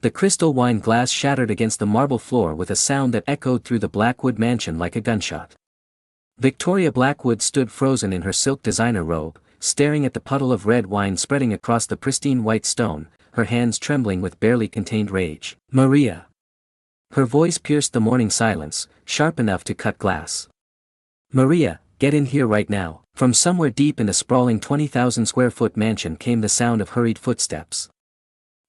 The crystal wine glass shattered against the marble floor with a sound that echoed through the Blackwood mansion like a gunshot. Victoria Blackwood stood frozen in her silk designer robe, staring at the puddle of red wine spreading across the pristine white stone, her hands trembling with barely contained rage. "Maria!" Her voice pierced the morning silence, sharp enough to cut glass. "Maria, get in here right now." From somewhere deep in the sprawling 20,000-square-foot mansion came the sound of hurried footsteps.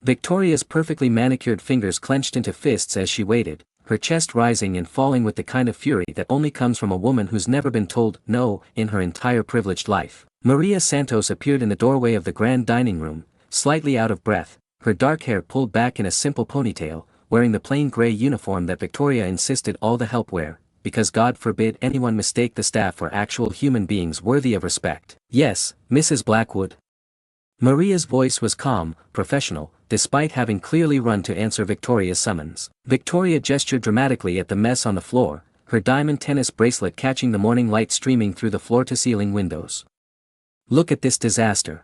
Victoria's perfectly manicured fingers clenched into fists as she waited, her chest rising and falling with the kind of fury that only comes from a woman who's never been told no in her entire privileged life. Maria Santos appeared in the doorway of the grand dining room, slightly out of breath, her dark hair pulled back in a simple ponytail, wearing the plain gray uniform that Victoria insisted all the help wear, because God forbid anyone mistake the staff for actual human beings worthy of respect. "Yes, Mrs. Blackwood." Maria's voice was calm, professional, despite having clearly run to answer Victoria's summons. Victoria gestured dramatically at the mess on the floor, her diamond tennis bracelet catching the morning light streaming through the floor-to-ceiling windows. "Look at this disaster.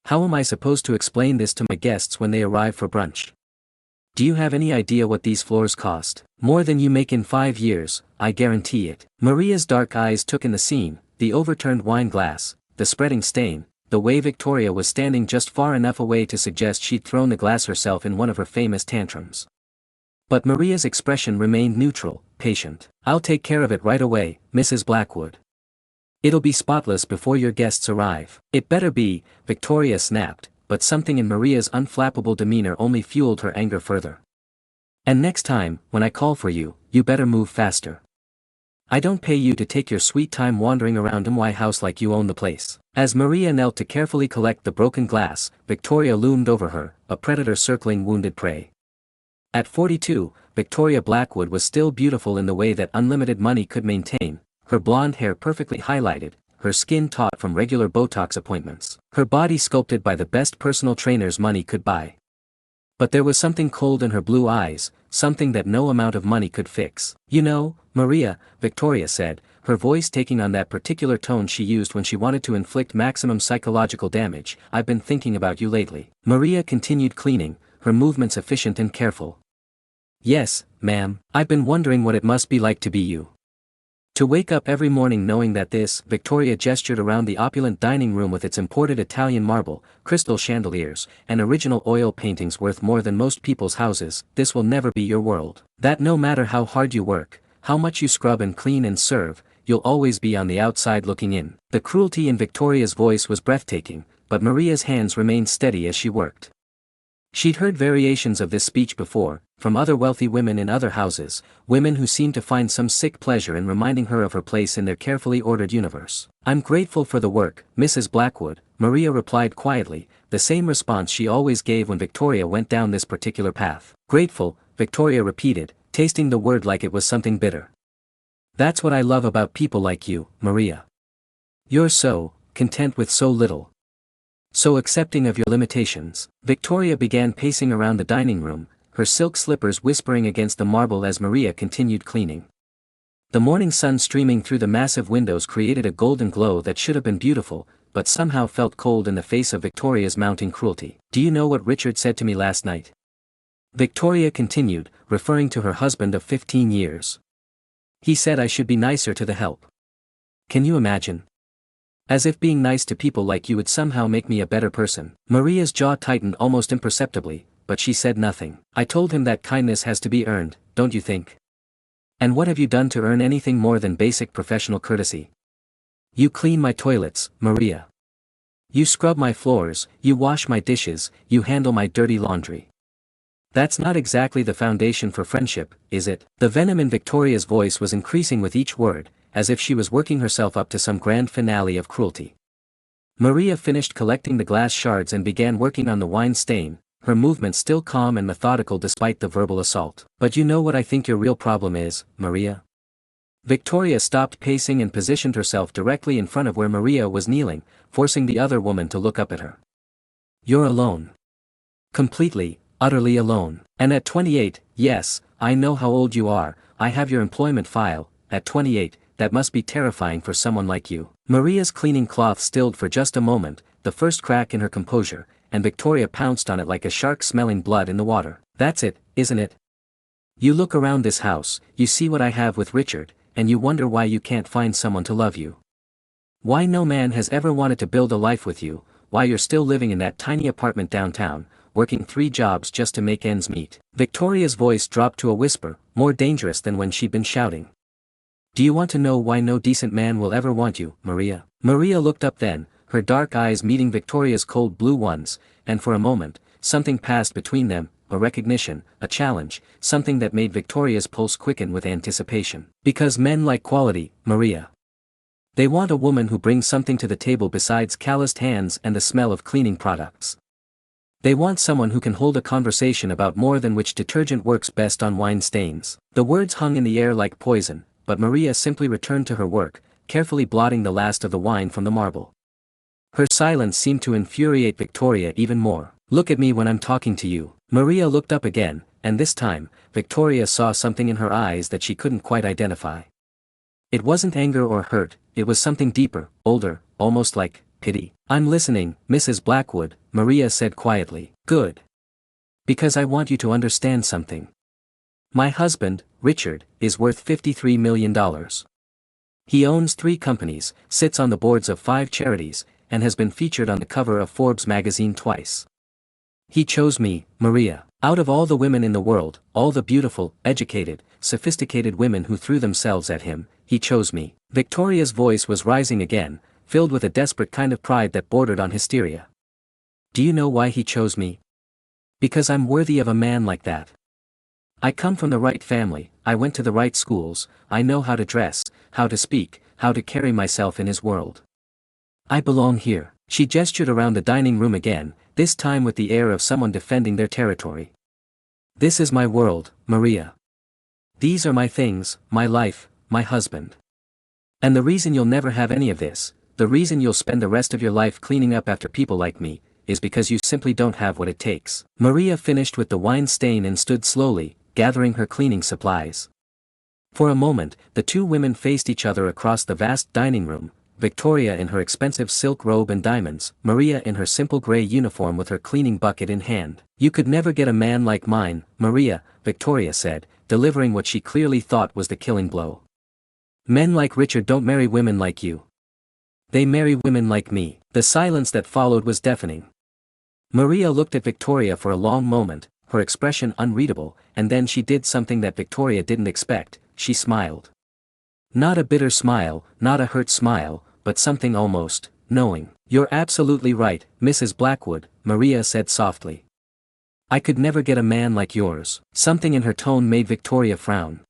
How am I supposed to explain this to my guests when they arrive for brunch? Do you have any idea what these floors cost? More than you make in 5 years, I guarantee it." Maria's dark eyes took in the scene, the overturned wine glass, the spreading stain, the way Victoria was standing just far enough away to suggest she'd thrown the glass herself in one of her famous tantrums. But Maria's expression remained neutral, patient. "I'll take care of it right away, Mrs. Blackwood. It'll be spotless before your guests arrive." "It better be," Victoria snapped, but something in Maria's unflappable demeanor only fueled her anger further. "And next time, when I call for you, you better move faster. I don't pay you to take your sweet time wandering around my house like you own the place." As Maria knelt to carefully collect the broken glass, Victoria loomed over her, a predator circling wounded prey. At 42, Victoria Blackwood was still beautiful in the way that unlimited money could maintain, her blonde hair perfectly highlighted, her skin taut from regular Botox appointments, her body sculpted by the best personal trainers money could buy. But there was something cold in her blue eyes, something that no amount of money could fix. "You know, Maria," Victoria said, her voice taking on that particular tone she used when she wanted to inflict maximum psychological damage, "I've been thinking about you lately." Maria continued cleaning, her movements efficient and careful. "Yes, ma'am, I've been wondering what it must be like to be you. To wake up every morning knowing that this," Victoria gestured around the opulent dining room with its imported Italian marble, crystal chandeliers, and original oil paintings worth more than most people's houses, "this will never be your world. That no matter how hard you work, how much you scrub and clean and serve, you'll always be on the outside looking in." The cruelty in Victoria's voice was breathtaking, but Maria's hands remained steady as she worked. She'd heard variations of this speech before, from other wealthy women in other houses, women who seemed to find some sick pleasure in reminding her of her place in their carefully ordered universe. "I'm grateful for the work, Mrs. Blackwood," Maria replied quietly, the same response she always gave when Victoria went down this particular path. "Grateful," Victoria repeated, tasting the word like it was something bitter. "That's what I love about people like you, Maria. You're so content with so little. So accepting of your limitations." Victoria began pacing around the dining room, her silk slippers whispering against the marble as Maria continued cleaning. The morning sun streaming through the massive windows created a golden glow that should have been beautiful, but somehow felt cold in the face of Victoria's mounting cruelty. "Do you know what Richard said to me last night?" Victoria continued, referring to her husband of 15 years. "He said I should be nicer to the help. Can you imagine? As if being nice to people like you would somehow make me a better person." Maria's jaw tightened almost imperceptibly, but she said nothing. "I told him that kindness has to be earned, don't you think? And what have you done to earn anything more than basic professional courtesy? You clean my toilets, Maria. You scrub my floors, you wash my dishes, you handle my dirty laundry. That's not exactly the foundation for friendship, is it?" The venom in Victoria's voice was increasing with each word, as if she was working herself up to some grand finale of cruelty. Maria finished collecting the glass shards and began working on the wine stain, her movements still calm and methodical despite the verbal assault. "But you know what I think your real problem is, Maria?" Victoria stopped pacing and positioned herself directly in front of where Maria was kneeling, forcing the other woman to look up at her. "You're alone. Completely, utterly alone. And at 28, yes, I know how old you are, I have your employment file, at 28, that must be terrifying for someone like you." Maria's cleaning cloth stilled for just a moment, the first crack in her composure, and Victoria pounced on it like a shark smelling blood in the water. That's it, isn't it? You look around this house, you see what I have with Richard, and you wonder why you can't find someone to love you. Why no man has ever wanted to build a life with you, why you're still living in that tiny apartment downtown, working 3 jobs just to make ends meet. Victoria's voice dropped to a whisper, more dangerous than when she'd been shouting. Do you want to know why no decent man will ever want you, Maria? Maria looked up then, her dark eyes meeting Victoria's cold blue ones, and for a moment, something passed between them, a recognition, a challenge, something that made Victoria's pulse quicken with anticipation. Because men like quality, Maria. They want a woman who brings something to the table besides calloused hands and the smell of cleaning products. They want someone who can hold a conversation about more than which detergent works best on wine stains. The words hung in the air like poison, but Maria simply returned to her work, carefully blotting the last of the wine from the marble. Her silence seemed to infuriate Victoria even more. Look at me when I'm talking to you. Maria looked up again, and this time, Victoria saw something in her eyes that she couldn't quite identify. It wasn't anger or hurt, it was something deeper, older, almost like pity. I'm listening, Mrs. Blackwood, Maria said quietly. Good. Because I want you to understand something. My husband, Richard, is worth $53 million. He owns 3 companies, sits on the boards of 5 charities, and has been featured on the cover of Forbes magazine twice. He chose me, Maria. Out of all the women in the world, all the beautiful, educated, sophisticated women who threw themselves at him, he chose me. Victoria's voice was rising again, filled with a desperate kind of pride that bordered on hysteria. Do you know why he chose me? Because I'm worthy of a man like that. I come from the right family, I went to the right schools, I know how to dress, how to speak, how to carry myself in his world. I belong here. She gestured around the dining room again, this time with the air of someone defending their territory. This is my world, Maria. These are my things, my life, my husband. And the reason you'll never have any of this, the reason you'll spend the rest of your life cleaning up after people like me, is because you simply don't have what it takes. Maria finished with the wine stain and stood slowly, gathering her cleaning supplies. For a moment, the 2 women faced each other across the vast dining room, Victoria in her expensive silk robe and diamonds, Maria in her simple gray uniform with her cleaning bucket in hand. You could never get a man like mine, Maria, Victoria said, delivering what she clearly thought was the killing blow. Men like Richard don't marry women like you. They marry women like me. The silence that followed was deafening. Maria looked at Victoria for a long moment, her expression unreadable, and then she did something that Victoria didn't expect, she smiled. Not a bitter smile, not a hurt smile, but something almost knowing. You're absolutely right, Mrs. Blackwood, Maria said softly. I could never get a man like yours. Something in her tone made Victoria frown.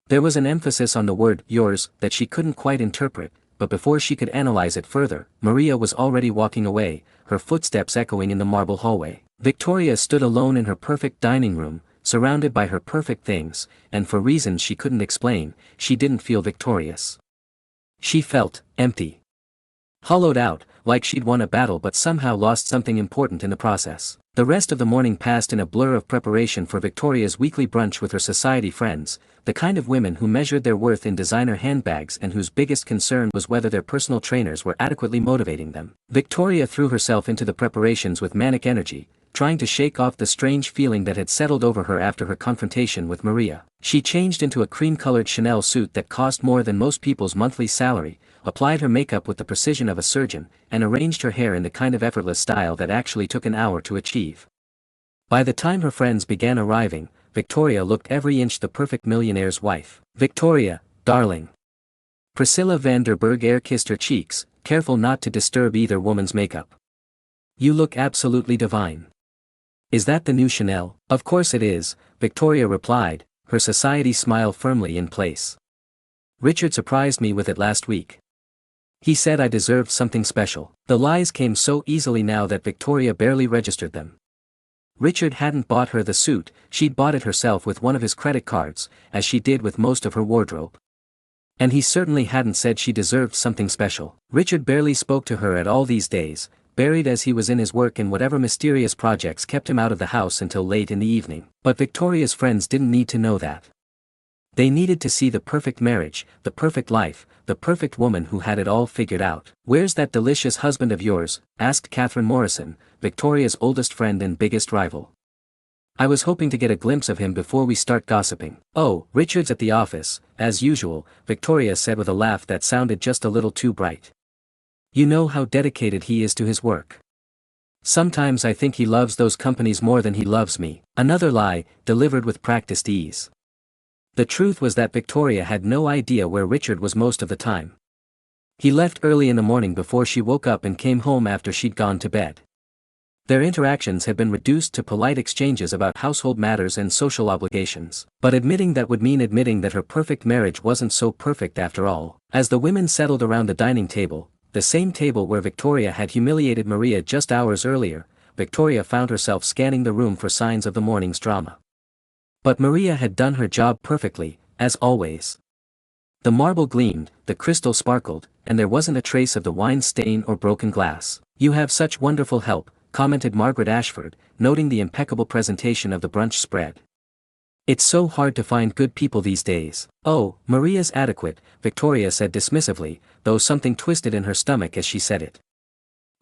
There was an emphasis on the word yours that she couldn't quite interpret, but before she could analyze it further, Maria was already walking away, her footsteps echoing in the marble hallway. Victoria stood alone in her perfect dining room, surrounded by her perfect things, and for reasons she couldn't explain, she didn't feel victorious. She felt empty. Hollowed out, like she'd won a battle but somehow lost something important in the process. The rest of the morning passed in a blur of preparation for Victoria's weekly brunch with her society friends, the kind of women who measured their worth in designer handbags and whose biggest concern was whether their personal trainers were adequately motivating them. Victoria threw herself into the preparations with manic energy, trying to shake off the strange feeling that had settled over her after her confrontation with Maria. She changed into a cream-colored Chanel suit that cost more than most people's monthly salary, applied her makeup with the precision of a surgeon, and arranged her hair in the kind of effortless style that actually took an hour to achieve. By the time her friends began arriving, Victoria looked every inch the perfect millionaire's wife. Victoria, darling. Priscilla van der Berg air-kissed her cheeks, careful not to disturb either woman's makeup. You look absolutely divine. Is that the new Chanel? Of course it is, Victoria replied, her society smile firmly in place. Richard surprised me with it last week. He said I deserved something special. The lies came so easily now that Victoria barely registered them. Richard hadn't bought her the suit, she'd bought it herself with one of his credit cards, as she did with most of her wardrobe. And he certainly hadn't said she deserved something special. Richard barely spoke to her at all these days, buried as he was in his work and whatever mysterious projects kept him out of the house until late in the evening. But Victoria's friends didn't need to know that. They needed to see the perfect marriage, the perfect life, the perfect woman who had it all figured out. Where's that delicious husband of yours? Asked Catherine Morrison, Victoria's oldest friend and biggest rival. I was hoping to get a glimpse of him before we start gossiping. Oh, Richard's at the office, as usual, Victoria said with a laugh that sounded just a little too bright. You know how dedicated he is to his work. Sometimes I think he loves those companies more than he loves me. Another lie, delivered with practiced ease. The truth was that Victoria had no idea where Richard was most of the time. He left early in the morning before she woke up and came home after she'd gone to bed. Their interactions had been reduced to polite exchanges about household matters and social obligations. But admitting that would mean admitting that her perfect marriage wasn't so perfect after all. As the women settled around the dining table, the same table where Victoria had humiliated Maria just hours earlier, Victoria found herself scanning the room for signs of the morning's drama. But Maria had done her job perfectly, as always. The marble gleamed, the crystal sparkled, and there wasn't a trace of the wine stain or broken glass. You have such wonderful help, commented Margaret Ashford, noting the impeccable presentation of the brunch spread. It's so hard to find good people these days. Oh, Maria's adequate, Victoria said dismissively, though something twisted in her stomach as she said it.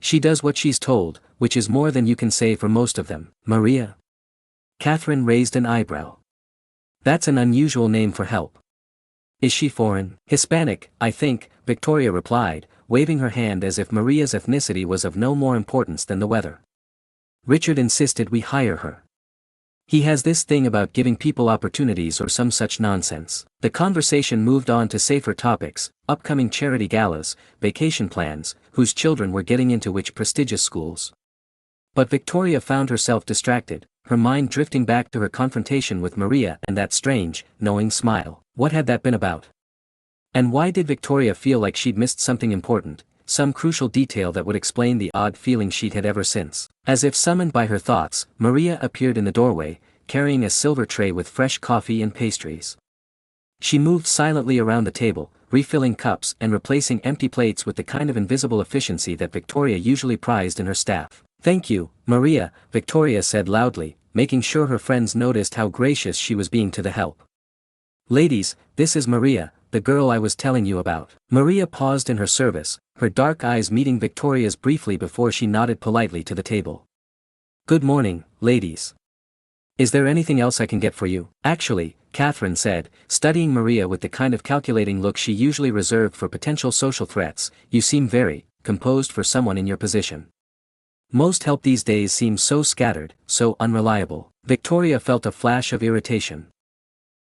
She does what she's told, which is more than you can say for most of them. Maria? Catherine raised an eyebrow. That's an unusual name for help. Is she foreign? Hispanic, I think, Victoria replied, waving her hand as if Maria's ethnicity was of no more importance than the weather. Richard insisted we hire her. He has this thing about giving people opportunities or some such nonsense. The conversation moved on to safer topics, upcoming charity galas, vacation plans, whose children were getting into which prestigious schools. But Victoria found herself distracted, her mind drifting back to her confrontation with Maria and that strange, knowing smile. What had that been about? And why did Victoria feel like she'd missed something important, some crucial detail that would explain the odd feeling she'd had ever since? As if summoned by her thoughts, Maria appeared in the doorway, carrying a silver tray with fresh coffee and pastries. She moved silently around the table, refilling cups and replacing empty plates with the kind of invisible efficiency that Victoria usually prized in her staff. Thank you, Maria, Victoria said loudly, making sure her friends noticed how gracious she was being to the help. Ladies, this is Maria, the girl I was telling you about. Maria paused in her service, her dark eyes meeting Victoria's briefly before she nodded politely to the table. Good morning, ladies. Is there anything else I can get for you? Actually, Catherine said, studying Maria with the kind of calculating look she usually reserved for potential social threats, you seem very composed for someone in your position. Most help these days seems so scattered, so unreliable. Victoria felt a flash of irritation.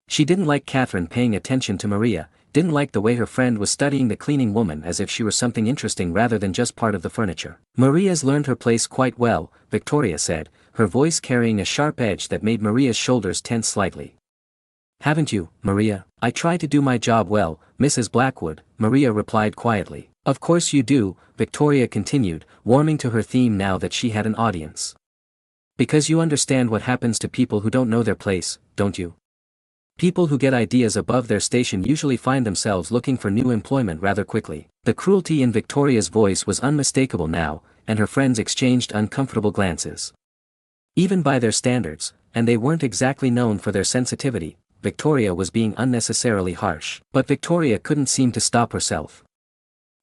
She didn't like Catherine paying attention to Maria, didn't like the way her friend was studying the cleaning woman as if she were something interesting rather than just part of the furniture. Maria's learned her place quite well, Victoria said, her voice carrying a sharp edge that made Maria's shoulders tense slightly. Haven't you, Maria? I try to do my job well, Mrs. Blackwood, Maria replied quietly. Of course you do, Victoria continued, warming to her theme now that she had an audience. Because you understand what happens to people who don't know their place, don't you? People who get ideas above their station usually find themselves looking for new employment rather quickly. The cruelty in Victoria's voice was unmistakable now, and her friends exchanged uncomfortable glances. Even by their standards, and they weren't exactly known for their sensitivity, Victoria was being unnecessarily harsh. But Victoria couldn't seem to stop herself.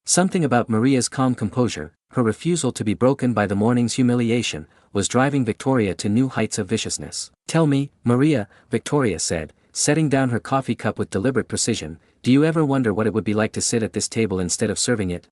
Something about Maria's calm composure, her refusal to be broken by the morning's humiliation, was driving Victoria to new heights of viciousness. Tell me, Maria, Victoria said, setting down her coffee cup with deliberate precision, do you ever wonder what it would be like to sit at this table instead of serving it?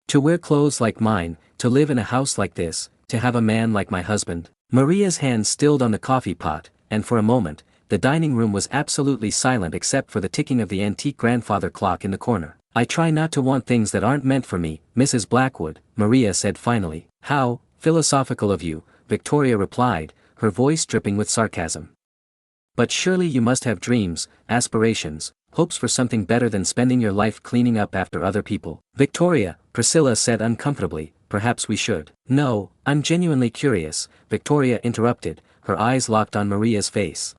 To wear clothes like mine, to live in a house like this, to have a man like my husband? Maria's hand stilled on the coffee pot, and for a moment, the dining room was absolutely silent except for the ticking of the antique grandfather clock in the corner. I try not to want things that aren't meant for me, Mrs. Blackwood, Maria said finally. How philosophical of you, Victoria replied, her voice dripping with sarcasm. But surely you must have dreams, aspirations, hopes for something better than spending your life cleaning up after other people. Victoria, Priscilla said uncomfortably, perhaps we should. No, I'm genuinely curious, Victoria interrupted, her eyes locked on Maria's face.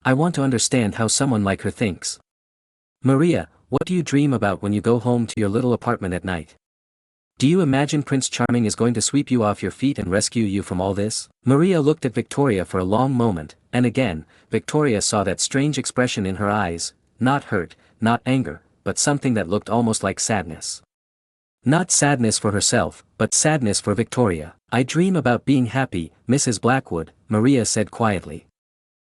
I want to understand how someone like her thinks. Maria, what do you dream about when you go home to your little apartment at night? Do you imagine Prince Charming is going to sweep you off your feet and rescue you from all this? Maria looked at Victoria for a long moment, and again, Victoria saw that strange expression in her eyes, not hurt, not anger, but something that looked almost like sadness. Not sadness for herself, but sadness for Victoria. I dream about being happy, Mrs. Blackwood, Maria said quietly.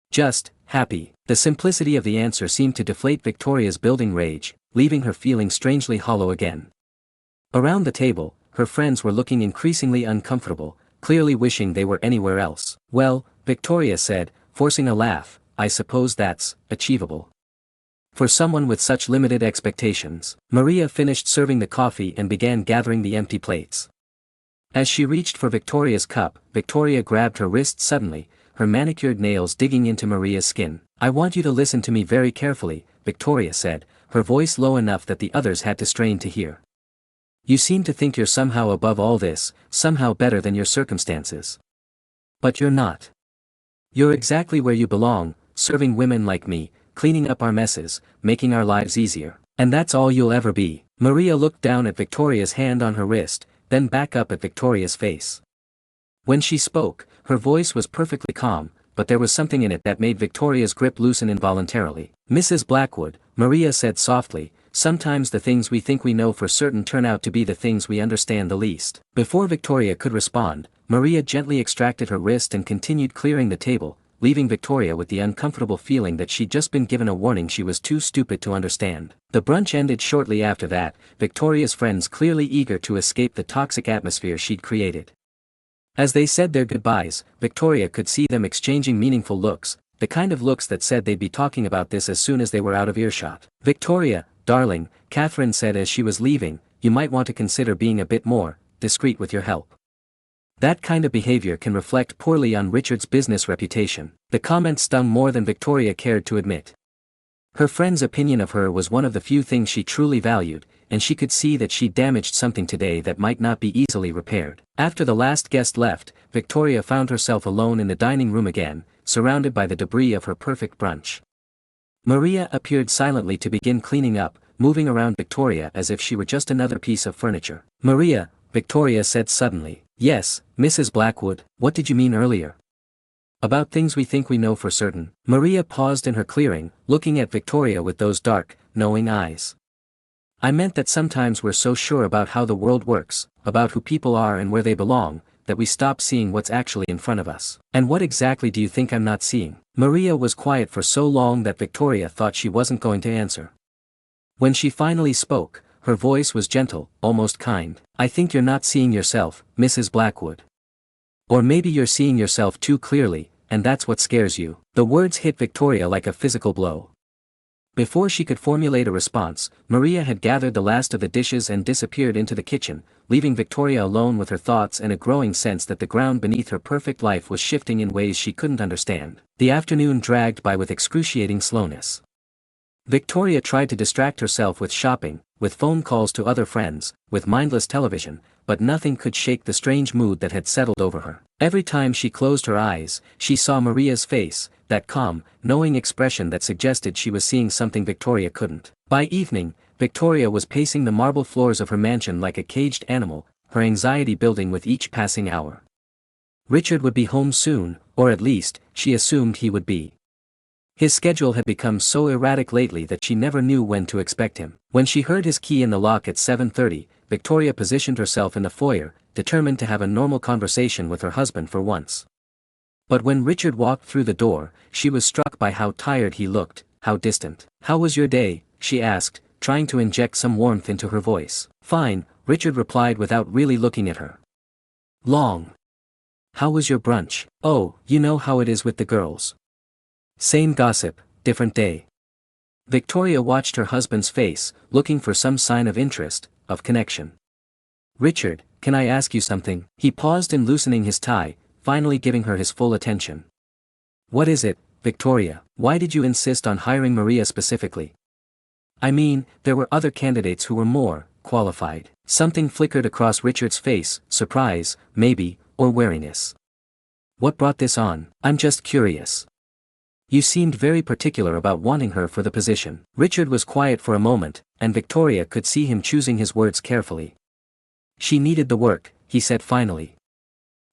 Just, happy. The simplicity of the answer seemed to deflate Victoria's building rage, leaving her feeling strangely hollow again. Around the table, her friends were looking increasingly uncomfortable, clearly wishing they were anywhere else. Well, Victoria said, forcing a laugh, I suppose that's achievable. For someone with such limited expectations. Maria finished serving the coffee and began gathering the empty plates. As she reached for Victoria's cup, Victoria grabbed her wrist suddenly, her manicured nails digging into Maria's skin. I want you to listen to me very carefully, Victoria said, her voice low enough that the others had to strain to hear. You seem to think you're somehow above all this, somehow better than your circumstances. But you're not. You're exactly where you belong, serving women like me, cleaning up our messes, making our lives easier. And that's all you'll ever be. Maria looked down at Victoria's hand on her wrist, then back up at Victoria's face. When she spoke, her voice was perfectly calm, but there was something in it that made Victoria's grip loosen involuntarily. Mrs. Blackwood, Maria said softly, sometimes the things we think we know for certain turn out to be the things we understand the least. Before Victoria could respond, Maria gently extracted her wrist and continued clearing the table, leaving Victoria with the uncomfortable feeling that she'd just been given a warning she was too stupid to understand. The brunch ended shortly after that, Victoria's friends clearly eager to escape the toxic atmosphere she'd created. As they said their goodbyes, Victoria could see them exchanging meaningful looks, the kind of looks that said they'd be talking about this as soon as they were out of earshot. Victoria, darling, Catherine said as she was leaving, you might want to consider being a bit more discreet with your help. That kind of behavior can reflect poorly on Richard's business reputation. The comment stung more than Victoria cared to admit. Her friend's opinion of her was one of the few things she truly valued, and she could see that she'd damaged something today that might not be easily repaired. After the last guest left, Victoria found herself alone in the dining room again, surrounded by the debris of her perfect brunch. Maria appeared silently to begin cleaning up, moving around Victoria as if she were just another piece of furniture. Maria, Victoria said suddenly. Yes, Mrs. Blackwood, what did you mean earlier? About things we think we know for certain. Maria paused in her clearing, looking at Victoria with those dark, knowing eyes. I meant that sometimes we're so sure about how the world works, about who people are and where they belong, that we stop seeing what's actually in front of us. And what exactly do you think I'm not seeing? Maria was quiet for so long that Victoria thought she wasn't going to answer. When she finally spoke, her voice was gentle, almost kind. I think you're not seeing yourself, Mrs. Blackwood. Or maybe you're seeing yourself too clearly, and that's what scares you. The words hit Victoria like a physical blow. Before she could formulate a response, Maria had gathered the last of the dishes and disappeared into the kitchen, leaving Victoria alone with her thoughts and a growing sense that the ground beneath her perfect life was shifting in ways she couldn't understand. The afternoon dragged by with excruciating slowness. Victoria tried to distract herself with shopping, with phone calls to other friends, with mindless television, but nothing could shake the strange mood that had settled over her. Every time she closed her eyes, she saw Maria's face, that calm, knowing expression that suggested she was seeing something Victoria couldn't. By evening, Victoria was pacing the marble floors of her mansion like a caged animal, her anxiety building with each passing hour. Richard would be home soon, or at least, she assumed he would be. His schedule had become so erratic lately that she never knew when to expect him. When she heard his key in the lock at 7:30, Victoria positioned herself in the foyer, determined to have a normal conversation with her husband for once. But when Richard walked through the door, she was struck by how tired he looked, how distant. How was your day? She asked, trying to inject some warmth into her voice. Fine, Richard replied without really looking at her. Long. How was your brunch? Oh, you know how it is with the girls. Same gossip, different day. Victoria watched her husband's face, looking for some sign of interest, of connection. Richard, can I ask you something? He paused in loosening his tie, finally giving her his full attention. What is it, Victoria? Why did you insist on hiring Maria specifically? I mean, there were other candidates who were more qualified. Something flickered across Richard's face, surprise, maybe, or wariness. What brought this on? I'm just curious. You seemed very particular about wanting her for the position. Richard was quiet for a moment, and Victoria could see him choosing his words carefully. She needed the work, he said finally.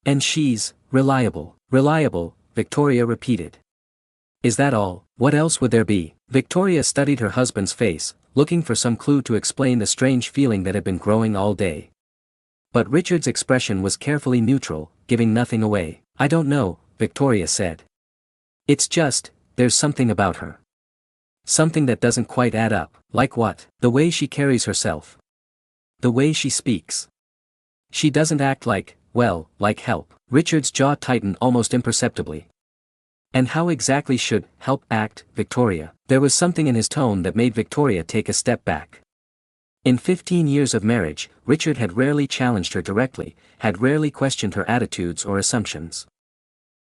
And she's reliable. Reliable, Victoria repeated. Is that all? What else would there be? Victoria studied her husband's face, looking for some clue to explain the strange feeling that had been growing all day. But Richard's expression was carefully neutral, giving nothing away. "I don't know," Victoria said. "It's just, there's something about her. Something that doesn't quite add up." "Like what?" "The way she carries herself. The way she speaks. She doesn't act like help." Richard's jaw tightened almost imperceptibly. "And how exactly should help act, Victoria?" There was something in his tone that made Victoria take a step back. In 15 years of marriage, Richard had rarely challenged her directly, had rarely questioned her attitudes or assumptions.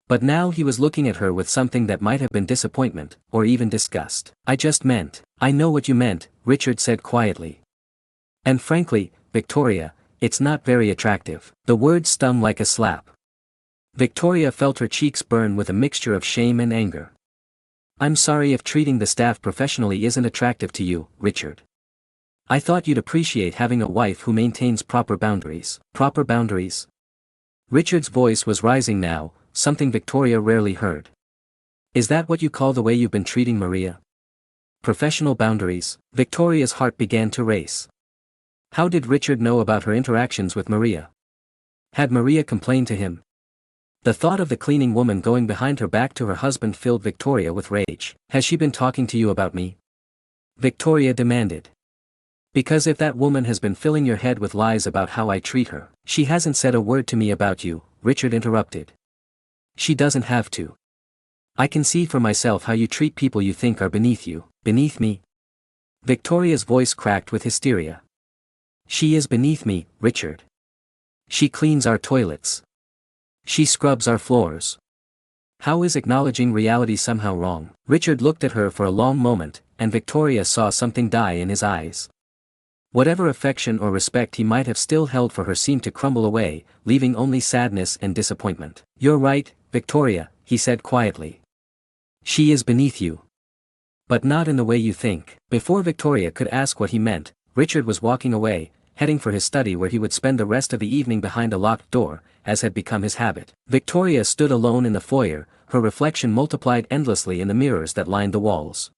But now he was looking at her with something that might have been disappointment, or even disgust. "I just meant." "I know what you meant," Richard said quietly. "And frankly, Victoria, it's not very attractive." The word stung like a slap. Victoria felt her cheeks burn with a mixture of shame and anger. "I'm sorry if treating the staff professionally isn't attractive to you, Richard. I thought you'd appreciate having a wife who maintains proper boundaries." "Proper boundaries?" Richard's voice was rising now, something Victoria rarely heard. "Is that what you call the way you've been treating Maria? Professional boundaries?" Victoria's heart began to race. How did Richard know about her interactions with Maria? Had Maria complained to him? The thought of the cleaning woman going behind her back to her husband filled Victoria with rage. "Has she been talking to you about me?" Victoria demanded. "Because if that woman has been filling your head with lies about how I treat her—" "She hasn't said a word to me about you," Richard interrupted. "She doesn't have to. I can see for myself how you treat people you think are beneath you." "Beneath me?" Victoria's voice cracked with hysteria. "She is beneath me, Richard. She cleans our toilets. She scrubs our floors. How is acknowledging reality somehow wrong?" Richard looked at her for a long moment, and Victoria saw something die in his eyes. Whatever affection or respect he might have still held for her seemed to crumble away, leaving only sadness and disappointment. "You're right, Victoria," he said quietly. "She is beneath you. But not in the way you think." Before Victoria could ask what he meant, Richard was walking away, heading for his study where he would spend the rest of the evening behind a locked door, as had become his habit. Victoria stood alone in the foyer, her reflection multiplied endlessly in the mirrors that lined the walls.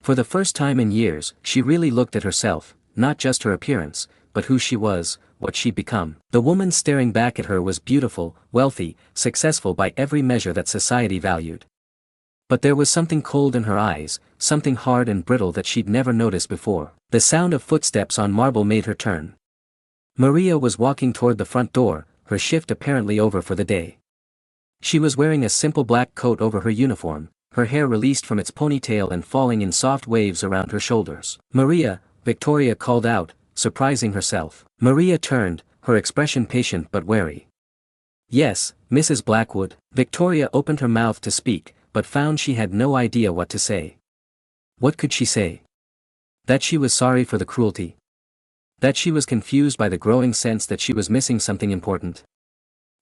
For the first time in years, she really looked at herself, not just her appearance, but who she was, what she'd become. The woman staring back at her was beautiful, wealthy, successful by every measure that society valued. But there was something cold in her eyes, something hard and brittle that she'd never noticed before. The sound of footsteps on marble made her turn. Maria was walking toward the front door, her shift apparently over for the day. She was wearing a simple black coat over her uniform, her hair released from its ponytail and falling in soft waves around her shoulders. "Maria," Victoria called out, surprising herself. Maria turned, her expression patient but wary. "Yes, Mrs. Blackwood." Victoria opened her mouth to speak, but found she had no idea what to say. What could she say? That she was sorry for the cruelty? That she was confused by the growing sense that she was missing something important?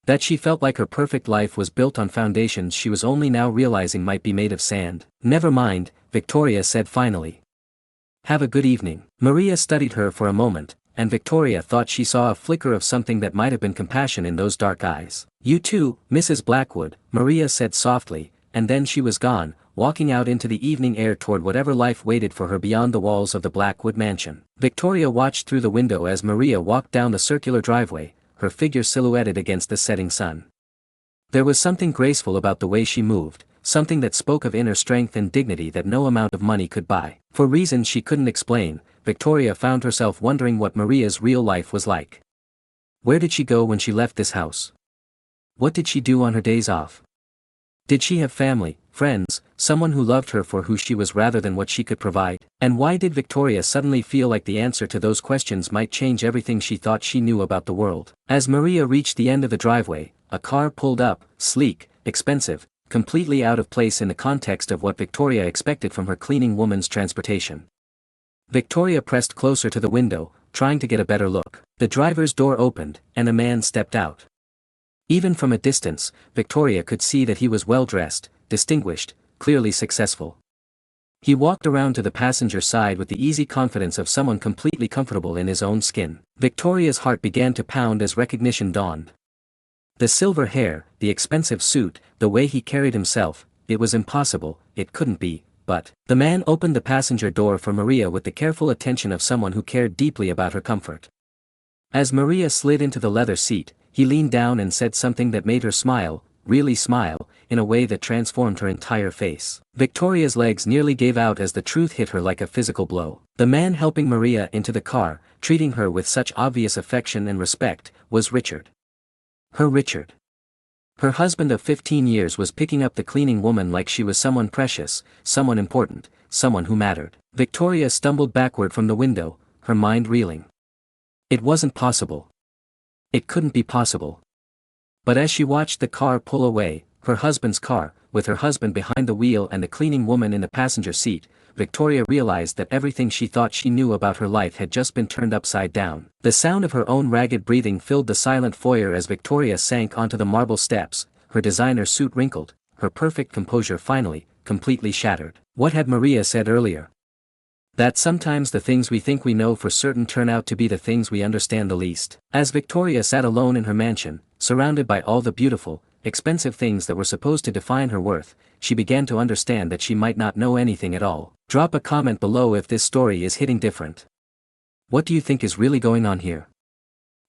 That she felt like her perfect life was built on foundations she was only now realizing might be made of sand? "Never mind," Victoria said finally. "Have a good evening." Maria studied her for a moment, and Victoria thought she saw a flicker of something that might have been compassion in those dark eyes. "You too, Mrs. Blackwood," Maria said softly, and then she was gone, walking out into the evening air toward whatever life waited for her beyond the walls of the Blackwood mansion. Victoria watched through the window as Maria walked down the circular driveway, her figure silhouetted against the setting sun. There was something graceful about the way she moved, something that spoke of inner strength and dignity that no amount of money could buy. For reasons she couldn't explain, Victoria found herself wondering what Maria's real life was like. Where did she go when she left this house? What did she do on her days off? Did she have family, friends, someone who loved her for who she was rather than what she could provide? And why did Victoria suddenly feel like the answer to those questions might change everything she thought she knew about the world? As Maria reached the end of the driveway, a car pulled up, sleek, expensive, completely out of place in the context of what Victoria expected from her cleaning woman's transportation. Victoria pressed closer to the window, trying to get a better look. The driver's door opened, and a man stepped out. Even from a distance, Victoria could see that he was well-dressed, distinguished, clearly successful. He walked around to the passenger side with the easy confidence of someone completely comfortable in his own skin. Victoria's heart began to pound as recognition dawned. The silver hair, the expensive suit, the way he carried himself, it was impossible, it couldn't be, but the man opened the passenger door for Maria with the careful attention of someone who cared deeply about her comfort. As Maria slid into the leather seat, he leaned down and said something that made her smile, really smile, in a way that transformed her entire face. Victoria's legs nearly gave out as the truth hit her like a physical blow. The man helping Maria into the car, treating her with such obvious affection and respect, was Richard. Her Richard. Her husband of 15 years was picking up the cleaning woman like she was someone precious, someone important, someone who mattered. Victoria stumbled backward from the window, her mind reeling. It wasn't possible. It couldn't be possible. But as she watched the car pull away, her husband's car, with her husband behind the wheel and the cleaning woman in the passenger seat, Victoria realized that everything she thought she knew about her life had just been turned upside down. The sound of her own ragged breathing filled the silent foyer as Victoria sank onto the marble steps, her designer suit wrinkled, her perfect composure finally, completely shattered. What had Maria said earlier? That sometimes the things we think we know for certain turn out to be the things we understand the least. As Victoria sat alone in her mansion, surrounded by all the beautiful, expensive things that were supposed to define her worth, she began to understand that she might not know anything at all. Drop a comment below if this story is hitting different. What do you think is really going on here?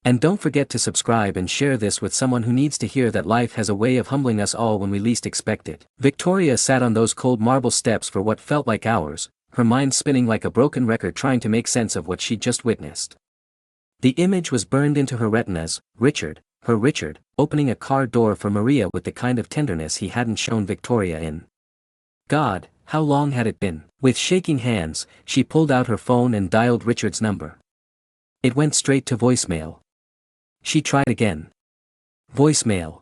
And don't forget to subscribe and share this with someone who needs to hear that life has a way of humbling us all when we least expect it. Victoria sat on those cold marble steps for what felt like hours, her mind spinning like a broken record trying to make sense of what she'd just witnessed. The image was burned into her retinas, Richard, her Richard, opening a car door for Maria with the kind of tenderness he hadn't shown Victoria in. God, how long had it been? With shaking hands, she pulled out her phone and dialed Richard's number. It went straight to voicemail. She tried again. Voicemail.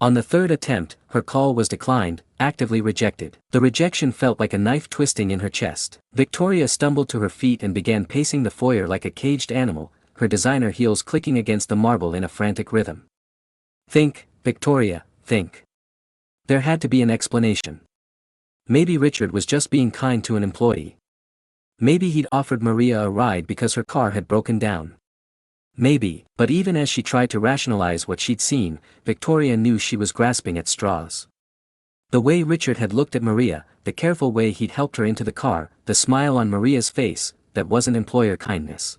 On the third attempt, her call was declined, actively rejected. The rejection felt like a knife twisting in her chest. Victoria stumbled to her feet and began pacing the foyer like a caged animal, her designer heels clicking against the marble in a frantic rhythm. Think, Victoria, think. There had to be an explanation. Maybe Richard was just being kind to an employee. Maybe he'd offered Maria a ride because her car had broken down. Maybe, but even as she tried to rationalize what she'd seen, Victoria knew she was grasping at straws. The way Richard had looked at Maria, the careful way he'd helped her into the car, the smile on Maria's face, that wasn't employer kindness.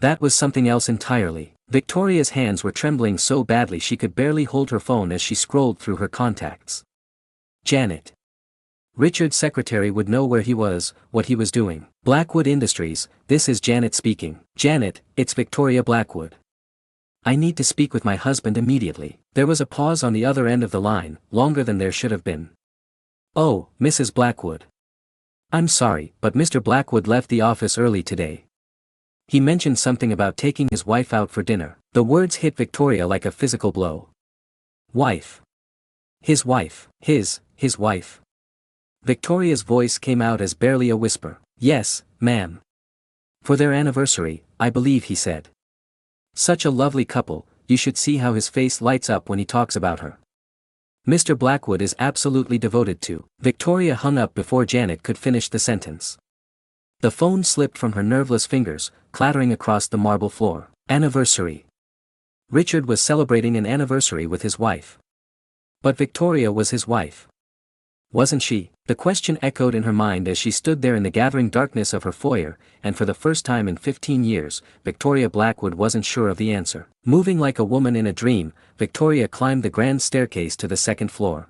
That was something else entirely. Victoria's hands were trembling so badly she could barely hold her phone as she scrolled through her contacts. Janet. Richard's secretary would know where he was, what he was doing. Blackwood Industries, this is Janet speaking. Janet, it's Victoria Blackwood. I need to speak with my husband immediately. There was a pause on the other end of the line, longer than there should have been. Oh, Mrs. Blackwood. I'm sorry, but Mr. Blackwood left the office early today. He mentioned something about taking his wife out for dinner. The words hit Victoria like a physical blow. Wife. His wife. His wife. Victoria's voice came out as barely a whisper. Yes, ma'am. For their anniversary, I believe he said. Such a lovely couple, you should see how his face lights up when he talks about her. Mr. Blackwood is absolutely devoted to. Victoria hung up before Janet could finish the sentence. The phone slipped from her nerveless fingers, clattering across the marble floor. Anniversary. Richard was celebrating an anniversary with his wife. But Victoria was his wife. Wasn't she? The question echoed in her mind as she stood there in the gathering darkness of her foyer, and for the first time in 15 years, Victoria Blackwood wasn't sure of the answer. Moving like a woman in a dream, Victoria climbed the grand staircase to the second floor.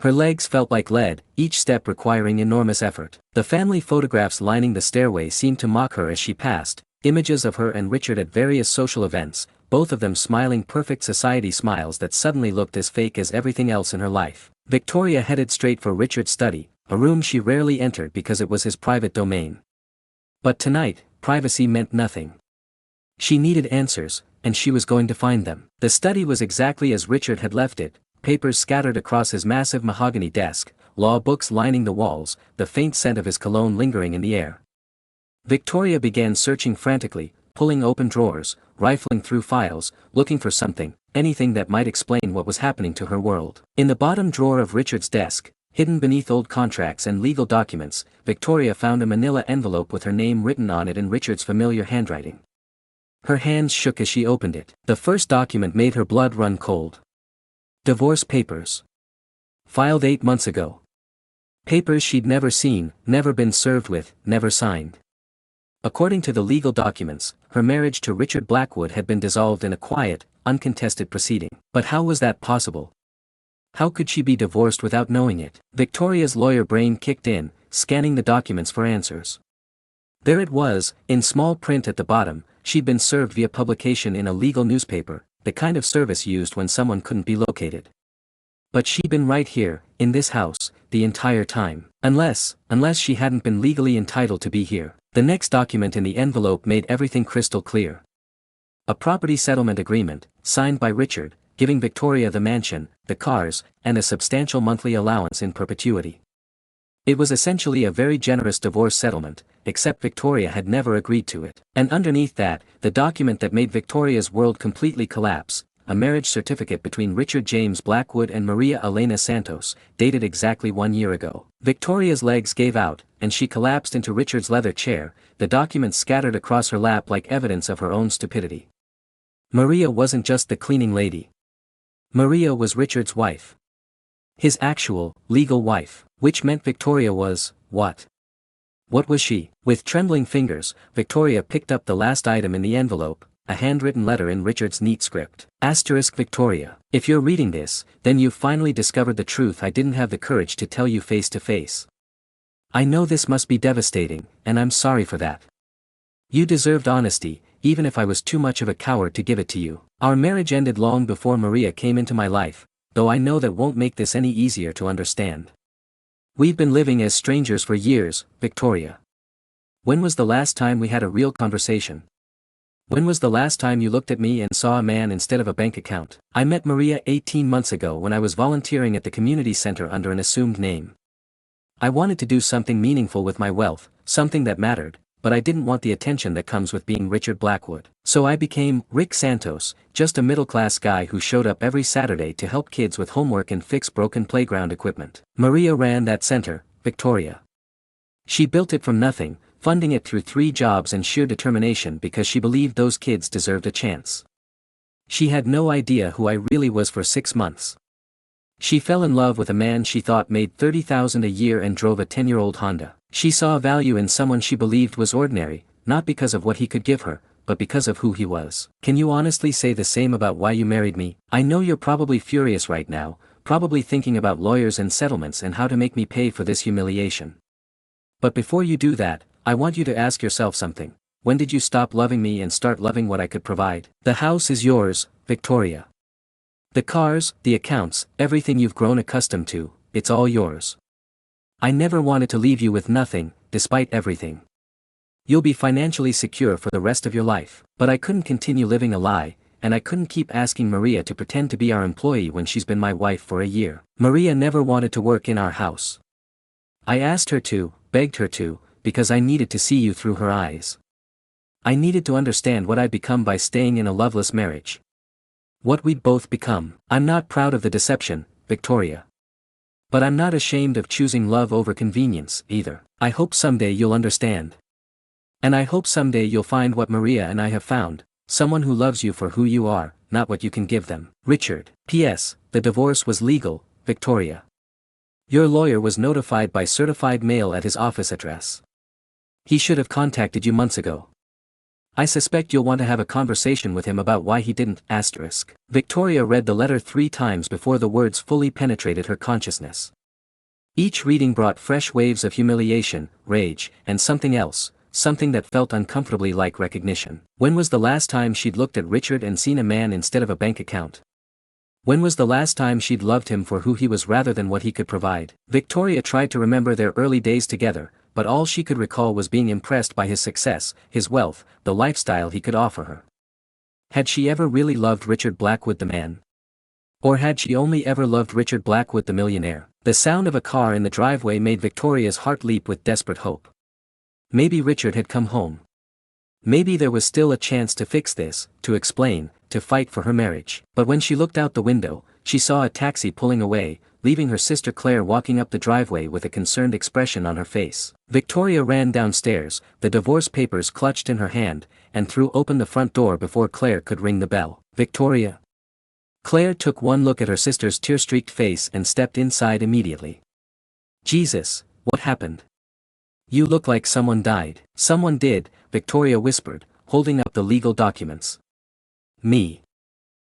Her legs felt like lead, each step requiring enormous effort. The family photographs lining the stairway seemed to mock her as she passed, images of her and Richard at various social events, both of them smiling perfect society smiles that suddenly looked as fake as everything else in her life. Victoria headed straight for Richard's study, a room she rarely entered because it was his private domain. But tonight, privacy meant nothing. She needed answers, and she was going to find them. The study was exactly as Richard had left it, papers scattered across his massive mahogany desk, law books lining the walls, the faint scent of his cologne lingering in the air. Victoria began searching frantically, pulling open drawers, rifling through files, looking for something, anything that might explain what was happening to her world. In the bottom drawer of Richard's desk, hidden beneath old contracts and legal documents, Victoria found a manila envelope with her name written on it in Richard's familiar handwriting. Her hands shook as she opened it. The first document made her blood run cold. Divorce papers. Filed 8 months ago. Papers she'd never seen, never been served with, never signed. According to the legal documents, her marriage to Richard Blackwood had been dissolved in a quiet, uncontested proceeding. But how was that possible? How could she be divorced without knowing it? Victoria's lawyer brain kicked in, scanning the documents for answers. There it was, in small print at the bottom. She'd been served via publication in a legal newspaper, the kind of service used when someone couldn't be located. But she'd been right here, in this house, the entire time. Unless she hadn't been legally entitled to be here. The next document in the envelope made everything crystal clear. A property settlement agreement, signed by Richard, giving Victoria the mansion, the cars, and a substantial monthly allowance in perpetuity. It was essentially a very generous divorce settlement, except Victoria had never agreed to it. And underneath that, the document that made Victoria's world completely collapse, a marriage certificate between Richard James Blackwood and Maria Elena Santos, dated exactly 1 year ago. Victoria's legs gave out, and she collapsed into Richard's leather chair, the documents scattered across her lap like evidence of her own stupidity. Maria wasn't just the cleaning lady. Maria was Richard's wife. His actual, legal wife, which meant Victoria was, what? What was she? With trembling fingers, Victoria picked up the last item in the envelope, a handwritten letter in Richard's neat script. Asterisk Victoria, if you're reading this, then you've finally discovered the truth I didn't have the courage to tell you face to face. I know this must be devastating, and I'm sorry for that. You deserved honesty, even if I was too much of a coward to give it to you. Our marriage ended long before Maria came into my life, though I know that won't make this any easier to understand. We've been living as strangers for years, Victoria. When was the last time we had a real conversation? When was the last time you looked at me and saw a man instead of a bank account? I met Maria 18 months ago when I was volunteering at the community center under an assumed name. I wanted to do something meaningful with my wealth, something that mattered, but I didn't want the attention that comes with being Richard Blackwood. So I became Rick Santos, just a middle-class guy who showed up every Saturday to help kids with homework and fix broken playground equipment. Maria ran that center, Victoria. She built it from nothing, funding it through 3 jobs and sheer determination because she believed those kids deserved a chance. She had no idea who I really was for 6 months. She fell in love with a man she thought made $30,000 a year and drove a 10-year-old Honda. She saw value in someone she believed was ordinary, not because of what he could give her, but because of who he was. Can you honestly say the same about why you married me? I know you're probably furious right now, probably thinking about lawyers and settlements and how to make me pay for this humiliation. But before you do that, I want you to ask yourself something. When did you stop loving me and start loving what I could provide? The house is yours, Victoria. The cars, the accounts, everything you've grown accustomed to, it's all yours. I never wanted to leave you with nothing, despite everything. You'll be financially secure for the rest of your life. But I couldn't continue living a lie, and I couldn't keep asking Maria to pretend to be our employee when she's been my wife for a year. Maria never wanted to work in our house. I asked her to, begged her to, because I needed to see you through her eyes. I needed to understand what I'd become by staying in a loveless marriage. What we'd both become. I'm not proud of the deception, Victoria. But I'm not ashamed of choosing love over convenience, either. I hope someday you'll understand. And I hope someday you'll find what Maria and I have found, someone who loves you for who you are, not what you can give them. Richard. P.S. The divorce was legal, Victoria. Your lawyer was notified by certified mail at his office address. He should have contacted you months ago. I suspect you'll want to have a conversation with him about why he didn't. Asterisk. Victoria read the letter 3 times before the words fully penetrated her consciousness. Each reading brought fresh waves of humiliation, rage, and something else, something that felt uncomfortably like recognition. When was the last time she'd looked at Richard and seen a man instead of a bank account? When was the last time she'd loved him for who he was rather than what he could provide? Victoria tried to remember their early days together, but all she could recall was being impressed by his success, his wealth, the lifestyle he could offer her. Had she ever really loved Richard Blackwood the man? Or had she only ever loved Richard Blackwood the millionaire? The sound of a car in the driveway made Victoria's heart leap with desperate hope. Maybe Richard had come home. Maybe there was still a chance to fix this, to explain, to fight for her marriage. But when she looked out the window, she saw a taxi pulling away, leaving her sister Claire walking up the driveway with a concerned expression on her face. Victoria ran downstairs, the divorce papers clutched in her hand, and threw open the front door before Claire could ring the bell. Victoria. Claire took one look at her sister's tear-streaked face and stepped inside immediately. Jesus, what happened? You look like someone died. Someone did, Victoria whispered, holding up the legal documents. Me.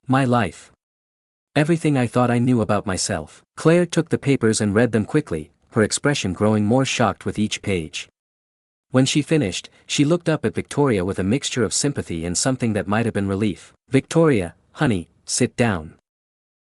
My life. Everything I thought I knew about myself. Claire took the papers and read them quickly, her expression growing more shocked with each page. When she finished, she looked up at Victoria with a mixture of sympathy and something that might have been relief. Victoria, honey, sit down.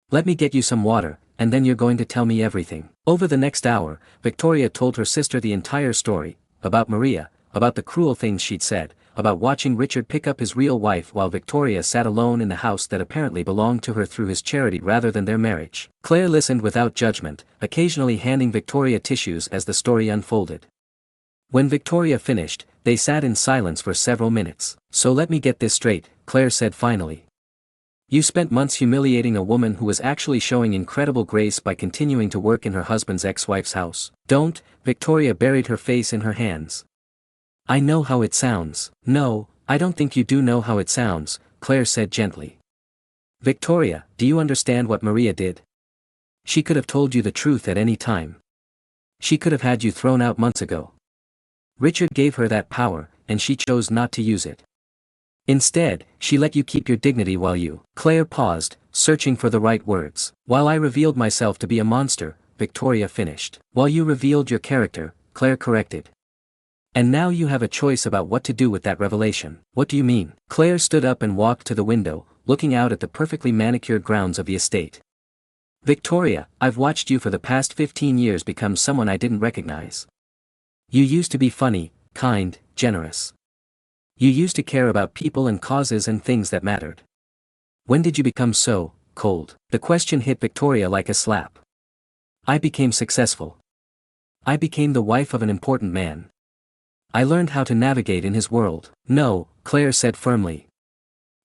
Let me get you some water, and then you're going to tell me everything. Over the next hour, Victoria told her sister the entire story, about Maria, about the cruel things she'd said, about watching Richard pick up his real wife while Victoria sat alone in the house that apparently belonged to her through his charity rather than their marriage. Claire listened without judgment, occasionally handing Victoria tissues as the story unfolded. When Victoria finished, they sat in silence for several minutes. So let me get this straight, Claire said finally. You spent months humiliating a woman who was actually showing incredible grace by continuing to work in her husband's ex-wife's house. Don't, Victoria buried her face in her hands. I know how it sounds. No, I don't think you do know how it sounds, Claire said gently. Victoria, do you understand what Maria did? She could have told you the truth at any time. She could have had you thrown out months ago. Richard gave her that power, and she chose not to use it. Instead, she let you keep your dignity while you. Claire paused, searching for the right words. While I revealed myself to be a monster, Victoria finished. While you revealed your character, Claire corrected. And now you have a choice about what to do with that revelation. What do you mean? Claire stood up and walked to the window, looking out at the perfectly manicured grounds of the estate. Victoria, I've watched you for the past 15 years become someone I didn't recognize. You used to be funny, kind, generous. You used to care about people and causes and things that mattered. When did you become so cold? The question hit Victoria like a slap. I became successful. I became the wife of an important man. I learned how to navigate in his world. No, Claire said firmly.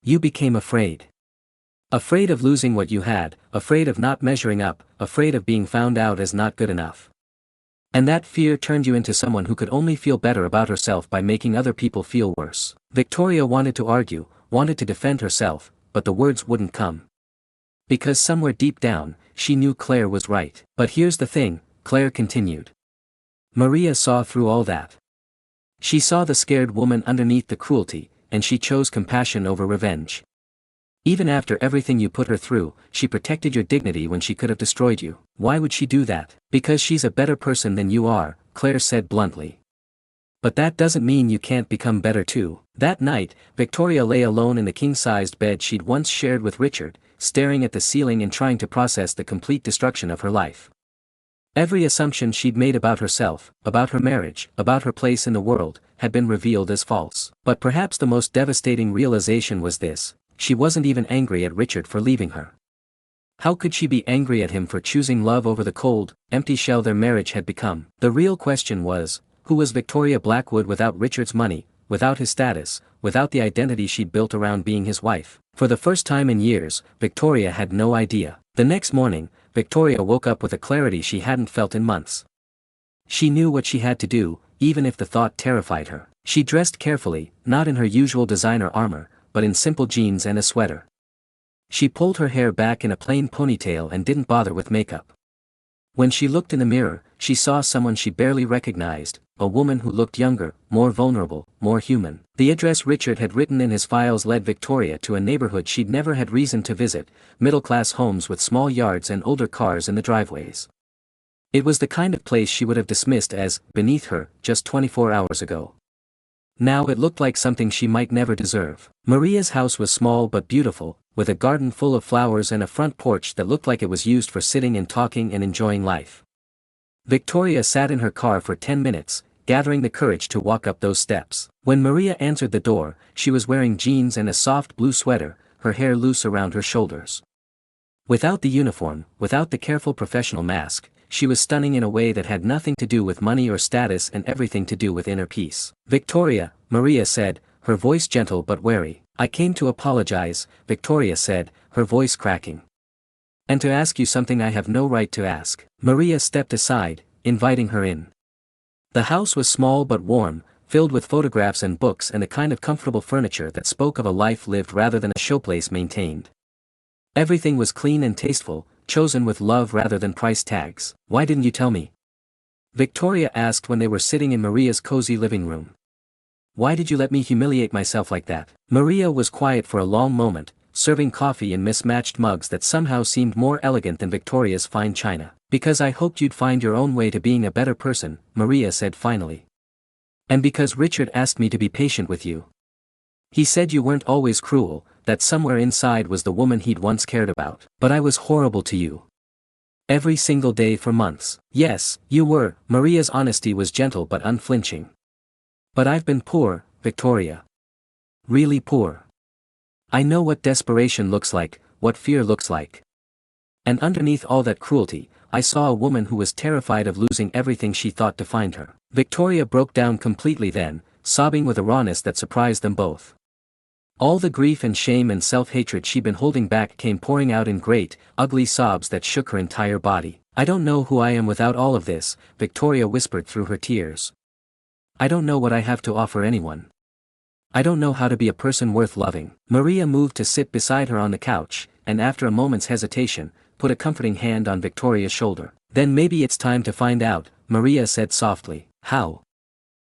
You became afraid. Afraid of losing what you had, afraid of not measuring up, afraid of being found out as not good enough. And that fear turned you into someone who could only feel better about herself by making other people feel worse. Victoria wanted to argue, wanted to defend herself, but the words wouldn't come. Because somewhere deep down, she knew Claire was right. But here's the thing, Claire continued. Maria saw through all that. She saw the scared woman underneath the cruelty, and she chose compassion over revenge. Even after everything you put her through, she protected your dignity when she could have destroyed you. Why would she do that? Because she's a better person than you are, Claire said bluntly. But that doesn't mean you can't become better too. That night, Victoria lay alone in the king-sized bed she'd once shared with Richard, staring at the ceiling and trying to process the complete destruction of her life. Every assumption she'd made about herself, about her marriage, about her place in the world, had been revealed as false. But perhaps the most devastating realization was this: she wasn't even angry at Richard for leaving her. How could she be angry at him for choosing love over the cold, empty shell their marriage had become? The real question was, who was Victoria Blackwood without Richard's money, without his status, without the identity she'd built around being his wife? For the first time in years, Victoria had no idea. The next morning, Victoria woke up with a clarity she hadn't felt in months. She knew what she had to do, even if the thought terrified her. She dressed carefully, not in her usual designer armor, but in simple jeans and a sweater. She pulled her hair back in a plain ponytail and didn't bother with makeup. When she looked in the mirror, she saw someone she barely recognized, a woman who looked younger, more vulnerable, more human. The address Richard had written in his files led Victoria to a neighborhood she'd never had reason to visit, middle-class homes with small yards and older cars in the driveways. It was the kind of place she would have dismissed as beneath her just 24 hours ago. Now it looked like something she might never deserve. Maria's house was small but beautiful, with a garden full of flowers and a front porch that looked like it was used for sitting and talking and enjoying life. Victoria sat in her car for 10 minutes, gathering the courage to walk up those steps. When Maria answered the door, she was wearing jeans and a soft blue sweater, her hair loose around her shoulders. Without the uniform, without the careful professional mask, she was stunning in a way that had nothing to do with money or status and everything to do with inner peace. Victoria, Maria said, her voice gentle but wary. I came to apologize, Victoria said, her voice cracking. And to ask you something I have no right to ask. Maria stepped aside, inviting her in. The house was small but warm, filled with photographs and books and the kind of comfortable furniture that spoke of a life lived rather than a showplace maintained. Everything was clean and tasteful, chosen with love rather than price tags. Why didn't you tell me? Victoria asked when they were sitting in Maria's cozy living room. Why did you let me humiliate myself like that? Maria was quiet for a long moment, serving coffee in mismatched mugs that somehow seemed more elegant than Victoria's fine china. Because I hoped you'd find your own way to being a better person, Maria said finally. And because Richard asked me to be patient with you. He said you weren't always cruel, that somewhere inside was the woman he'd once cared about. But I was horrible to you. Every single day for months. Yes, you were. Maria's honesty was gentle but unflinching. But I've been poor, Victoria. Really poor. I know what desperation looks like, what fear looks like. And underneath all that cruelty, I saw a woman who was terrified of losing everything she thought defined her. Victoria broke down completely then, sobbing with a rawness that surprised them both. All the grief and shame and self-hatred she'd been holding back came pouring out in great, ugly sobs that shook her entire body. I don't know who I am without all of this, Victoria whispered through her tears. I don't know what I have to offer anyone. I don't know how to be a person worth loving. Maria moved to sit beside her on the couch, and after a moment's hesitation, put a comforting hand on Victoria's shoulder. Then maybe it's time to find out, Maria said softly. How?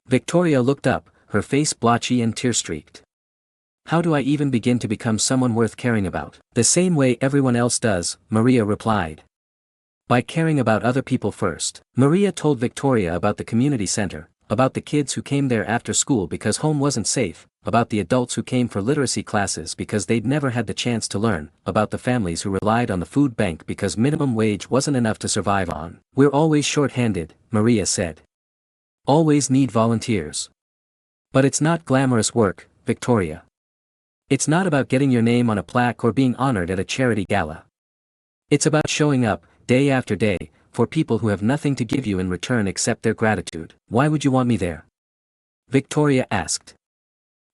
Victoria looked up, her face blotchy and tear-streaked. How do I even begin to become someone worth caring about? The same way everyone else does, Maria replied. By caring about other people first. Maria told Victoria about the community center, about the kids who came there after school because home wasn't safe, about the adults who came for literacy classes because they'd never had the chance to learn, about the families who relied on the food bank because minimum wage wasn't enough to survive on. We're always short-handed, Maria said. Always need volunteers. But it's not glamorous work, Victoria. It's not about getting your name on a plaque or being honored at a charity gala. It's about showing up, day after day, for people who have nothing to give you in return except their gratitude. Why would you want me there? Victoria asked.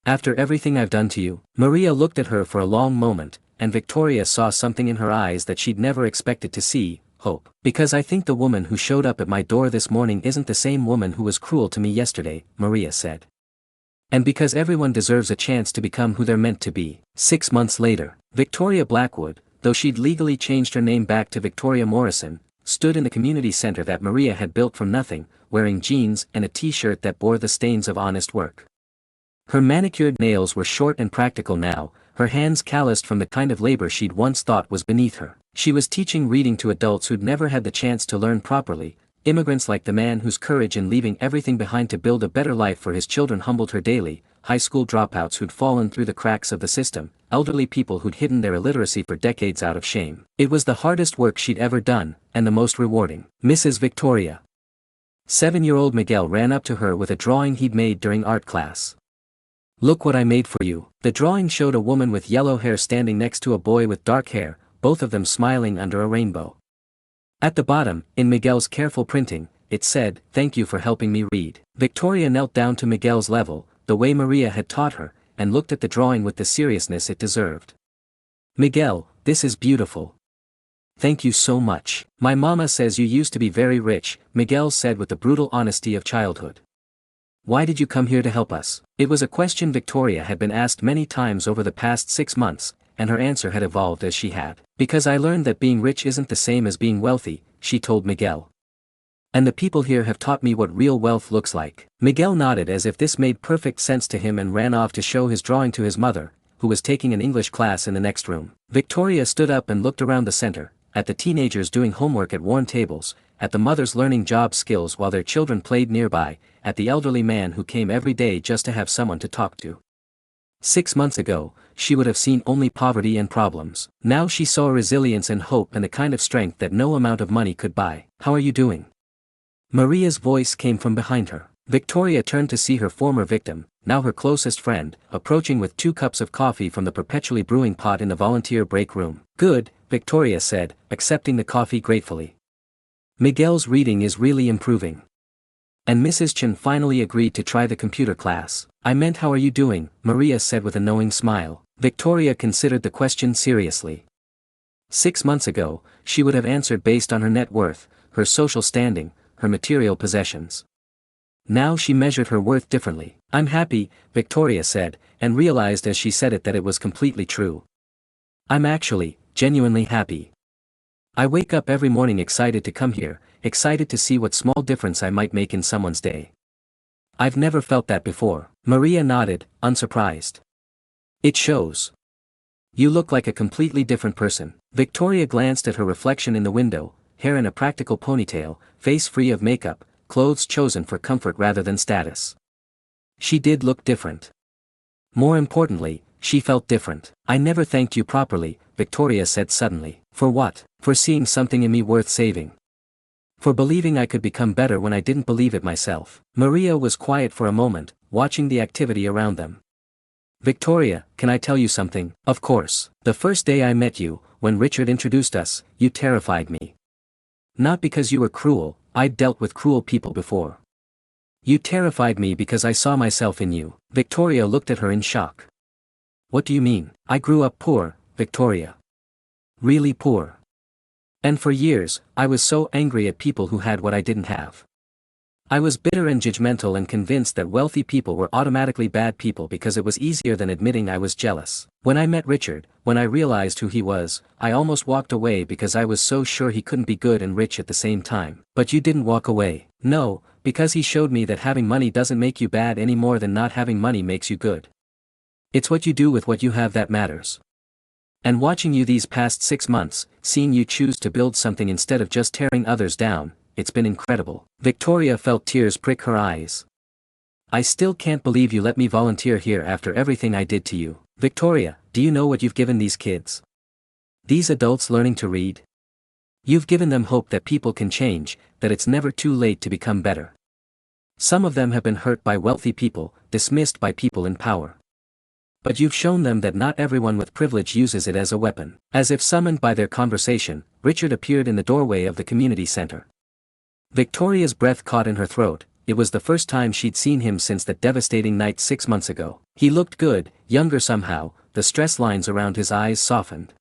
After everything I've done to you? Maria looked at her for a long moment, and Victoria saw something in her eyes that she'd never expected to see, hope. Because I think the woman who showed up at my door this morning isn't the same woman who was cruel to me yesterday, Maria said. And because everyone deserves a chance to become who they're meant to be. 6 months later, Victoria Blackwood, though she'd legally changed her name back to Victoria Morrison, stood in the community center that Maria had built from nothing, wearing jeans and a t-shirt that bore the stains of honest work. Her manicured nails were short and practical now, her hands calloused from the kind of labor she'd once thought was beneath her. She was teaching reading to adults who'd never had the chance to learn properly, immigrants like the man whose courage in leaving everything behind to build a better life for his children humbled her daily, high school dropouts who'd fallen through the cracks of the system, elderly people who'd hidden their illiteracy for decades out of shame. It was the hardest work she'd ever done, and the most rewarding. Mrs. Victoria. 7-year-old Miguel ran up to her with a drawing he'd made during art class. Look what I made for you. The drawing showed a woman with yellow hair standing next to a boy with dark hair, both of them smiling under a rainbow. At the bottom, in Miguel's careful printing, it said, "Thank you for helping me read." Victoria knelt down to Miguel's level, the way Maria had taught her, and looked at the drawing with the seriousness it deserved. Miguel, this is beautiful. Thank you so much. My mama says you used to be very rich, Miguel said with the brutal honesty of childhood. Why did you come here to help us? It was a question Victoria had been asked many times over the past 6 months, and her answer had evolved as she had. Because I learned that being rich isn't the same as being wealthy, she told Miguel. And the people here have taught me what real wealth looks like. Miguel nodded as if this made perfect sense to him and ran off to show his drawing to his mother, who was taking an English class in the next room. Victoria stood up and looked around the center, at the teenagers doing homework at worn tables, at the mothers learning job skills while their children played nearby, at the elderly man who came every day just to have someone to talk to. 6 months ago, she would have seen only poverty and problems. Now she saw resilience and hope and the kind of strength that no amount of money could buy. How are you doing? Maria's voice came from behind her. Victoria turned to see her former victim, now her closest friend, approaching with 2 cups of coffee from the perpetually brewing pot in the volunteer break room. Good, Victoria said, accepting the coffee gratefully. Miguel's reading is really improving. And Mrs. Chen finally agreed to try the computer class. I meant how are you doing, Maria said with a knowing smile. Victoria considered the question seriously. 6 months ago, she would have answered based on her net worth, her social standing, her material possessions. Now she measured her worth differently. I'm happy, Victoria said, and realized as she said it that it was completely true. I'm actually, genuinely happy. I wake up every morning excited to come here, excited to see what small difference I might make in someone's day. I've never felt that before. Maria nodded, unsurprised. It shows. You look like a completely different person. Victoria glanced at her reflection in the window, hair in a practical ponytail, face free of makeup, clothes chosen for comfort rather than status. She did look different. More importantly, she felt different. I never thanked you properly, Victoria said suddenly. For what? For seeing something in me worth saving. For believing I could become better when I didn't believe it myself. Maria was quiet for a moment, watching the activity around them. Victoria, can I tell you something? Of course. The first day I met you, when Richard introduced us, you terrified me. Not because you were cruel, I'd dealt with cruel people before. You terrified me because I saw myself in you. Victoria looked at her in shock. What do you mean? I grew up poor, Victoria. Really poor. And for years, I was so angry at people who had what I didn't have. I was bitter and judgmental and convinced that wealthy people were automatically bad people because it was easier than admitting I was jealous. When I met Richard, when I realized who he was, I almost walked away because I was so sure he couldn't be good and rich at the same time. But you didn't walk away. No, because he showed me that having money doesn't make you bad any more than not having money makes you good. It's what you do with what you have that matters. And watching you these past 6 months, seeing you choose to build something instead of just tearing others down, it's been incredible. Victoria felt tears prick her eyes. I still can't believe you let me volunteer here after everything I did to you. Victoria, do you know what you've given these kids? These adults learning to read? You've given them hope that people can change, that it's never too late to become better. Some of them have been hurt by wealthy people, dismissed by people in power. But you've shown them that not everyone with privilege uses it as a weapon. As if summoned by their conversation, Richard appeared in the doorway of the community center. Victoria's breath caught in her throat. It was the first time she'd seen him since that devastating night 6 months ago. He looked good, younger somehow, the stress lines around his eyes softened.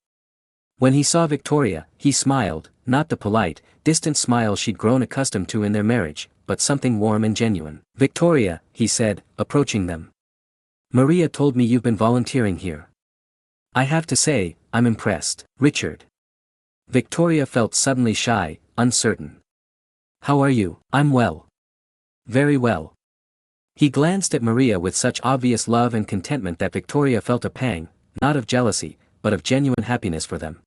When he saw Victoria, he smiled, not the polite, distant smile she'd grown accustomed to in their marriage, but something warm and genuine. Victoria, he said, approaching them. Maria told me you've been volunteering here. I have to say, I'm impressed. Richard. Victoria felt suddenly shy, uncertain. How are you? I'm well. Very well. He glanced at Maria with such obvious love and contentment that Victoria felt a pang, not of jealousy, but of genuine happiness for them.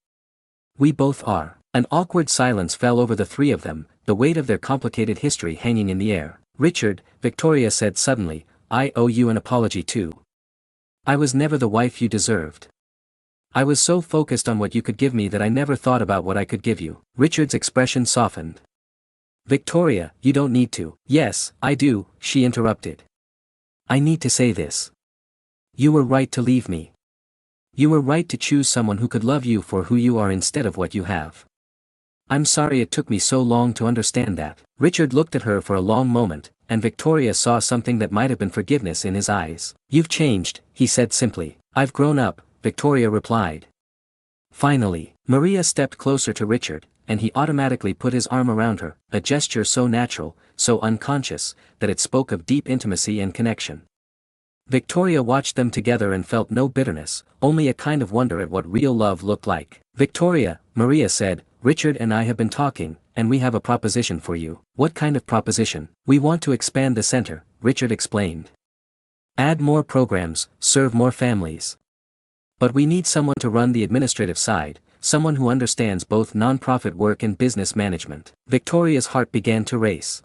We both are. An awkward silence fell over the three of them, the weight of their complicated history hanging in the air. Richard, Victoria said suddenly, I owe you an apology too. I was never the wife you deserved. I was so focused on what you could give me that I never thought about what I could give you. Richard's expression softened. Victoria, you don't need to. Yes, I do, she interrupted. I need to say this. You were right to leave me. You were right to choose someone who could love you for who you are instead of what you have. I'm sorry it took me so long to understand that. Richard looked at her for a long moment, and Victoria saw something that might have been forgiveness in his eyes. You've changed, he said simply. I've grown up, Victoria replied. Finally, Maria stepped closer to Richard, and he automatically put his arm around her, a gesture so natural, so unconscious, that it spoke of deep intimacy and connection. Victoria watched them together and felt no bitterness, only a kind of wonder at what real love looked like. Victoria, Maria said, Richard and I have been talking, and we have a proposition for you. What kind of proposition? We want to expand the center, Richard explained. Add more programs, serve more families. But we need someone to run the administrative side, someone who understands both nonprofit work and business management. Victoria's heart began to race.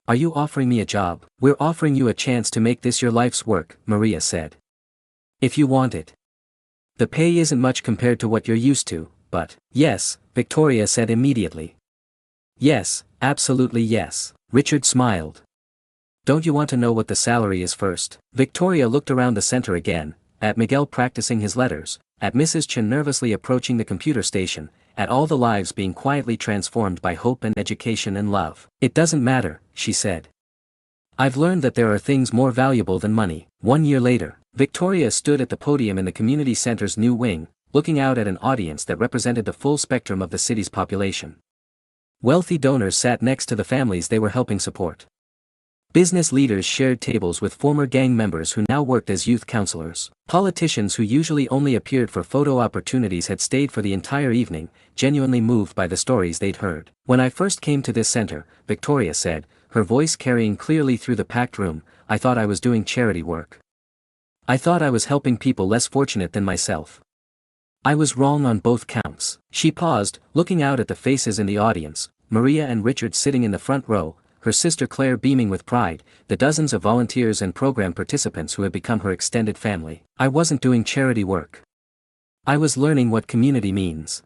Are you offering me a job? We're offering you a chance to make this your life's work, Maria said. If you want it. The pay isn't much compared to what you're used to, but, yes, Victoria said immediately. Yes, absolutely yes. Richard smiled. Don't you want to know what the salary is first? Victoria looked around the center again, at Miguel practicing his letters, at Mrs. Chen nervously approaching the computer station, at all the lives being quietly transformed by hope and education and love. It doesn't matter, she said. I've learned that there are things more valuable than money. 1 year later, Victoria stood at the podium in the community center's new wing, looking out at an audience that represented the full spectrum of the city's population. Wealthy donors sat next to the families they were helping support. Business leaders shared tables with former gang members who now worked as youth counselors. Politicians who usually only appeared for photo opportunities had stayed for the entire evening, genuinely moved by the stories they'd heard. "When I first came to this center," Victoria said, her voice carrying clearly through the packed room, "I thought I was doing charity work. I thought I was helping people less fortunate than myself. I was wrong on both counts." She paused, looking out at the faces in the audience, Maria and Richard sitting in the front row, her sister Claire beaming with pride, the dozens of volunteers and program participants who had become her extended family. "I wasn't doing charity work. I was learning what community means.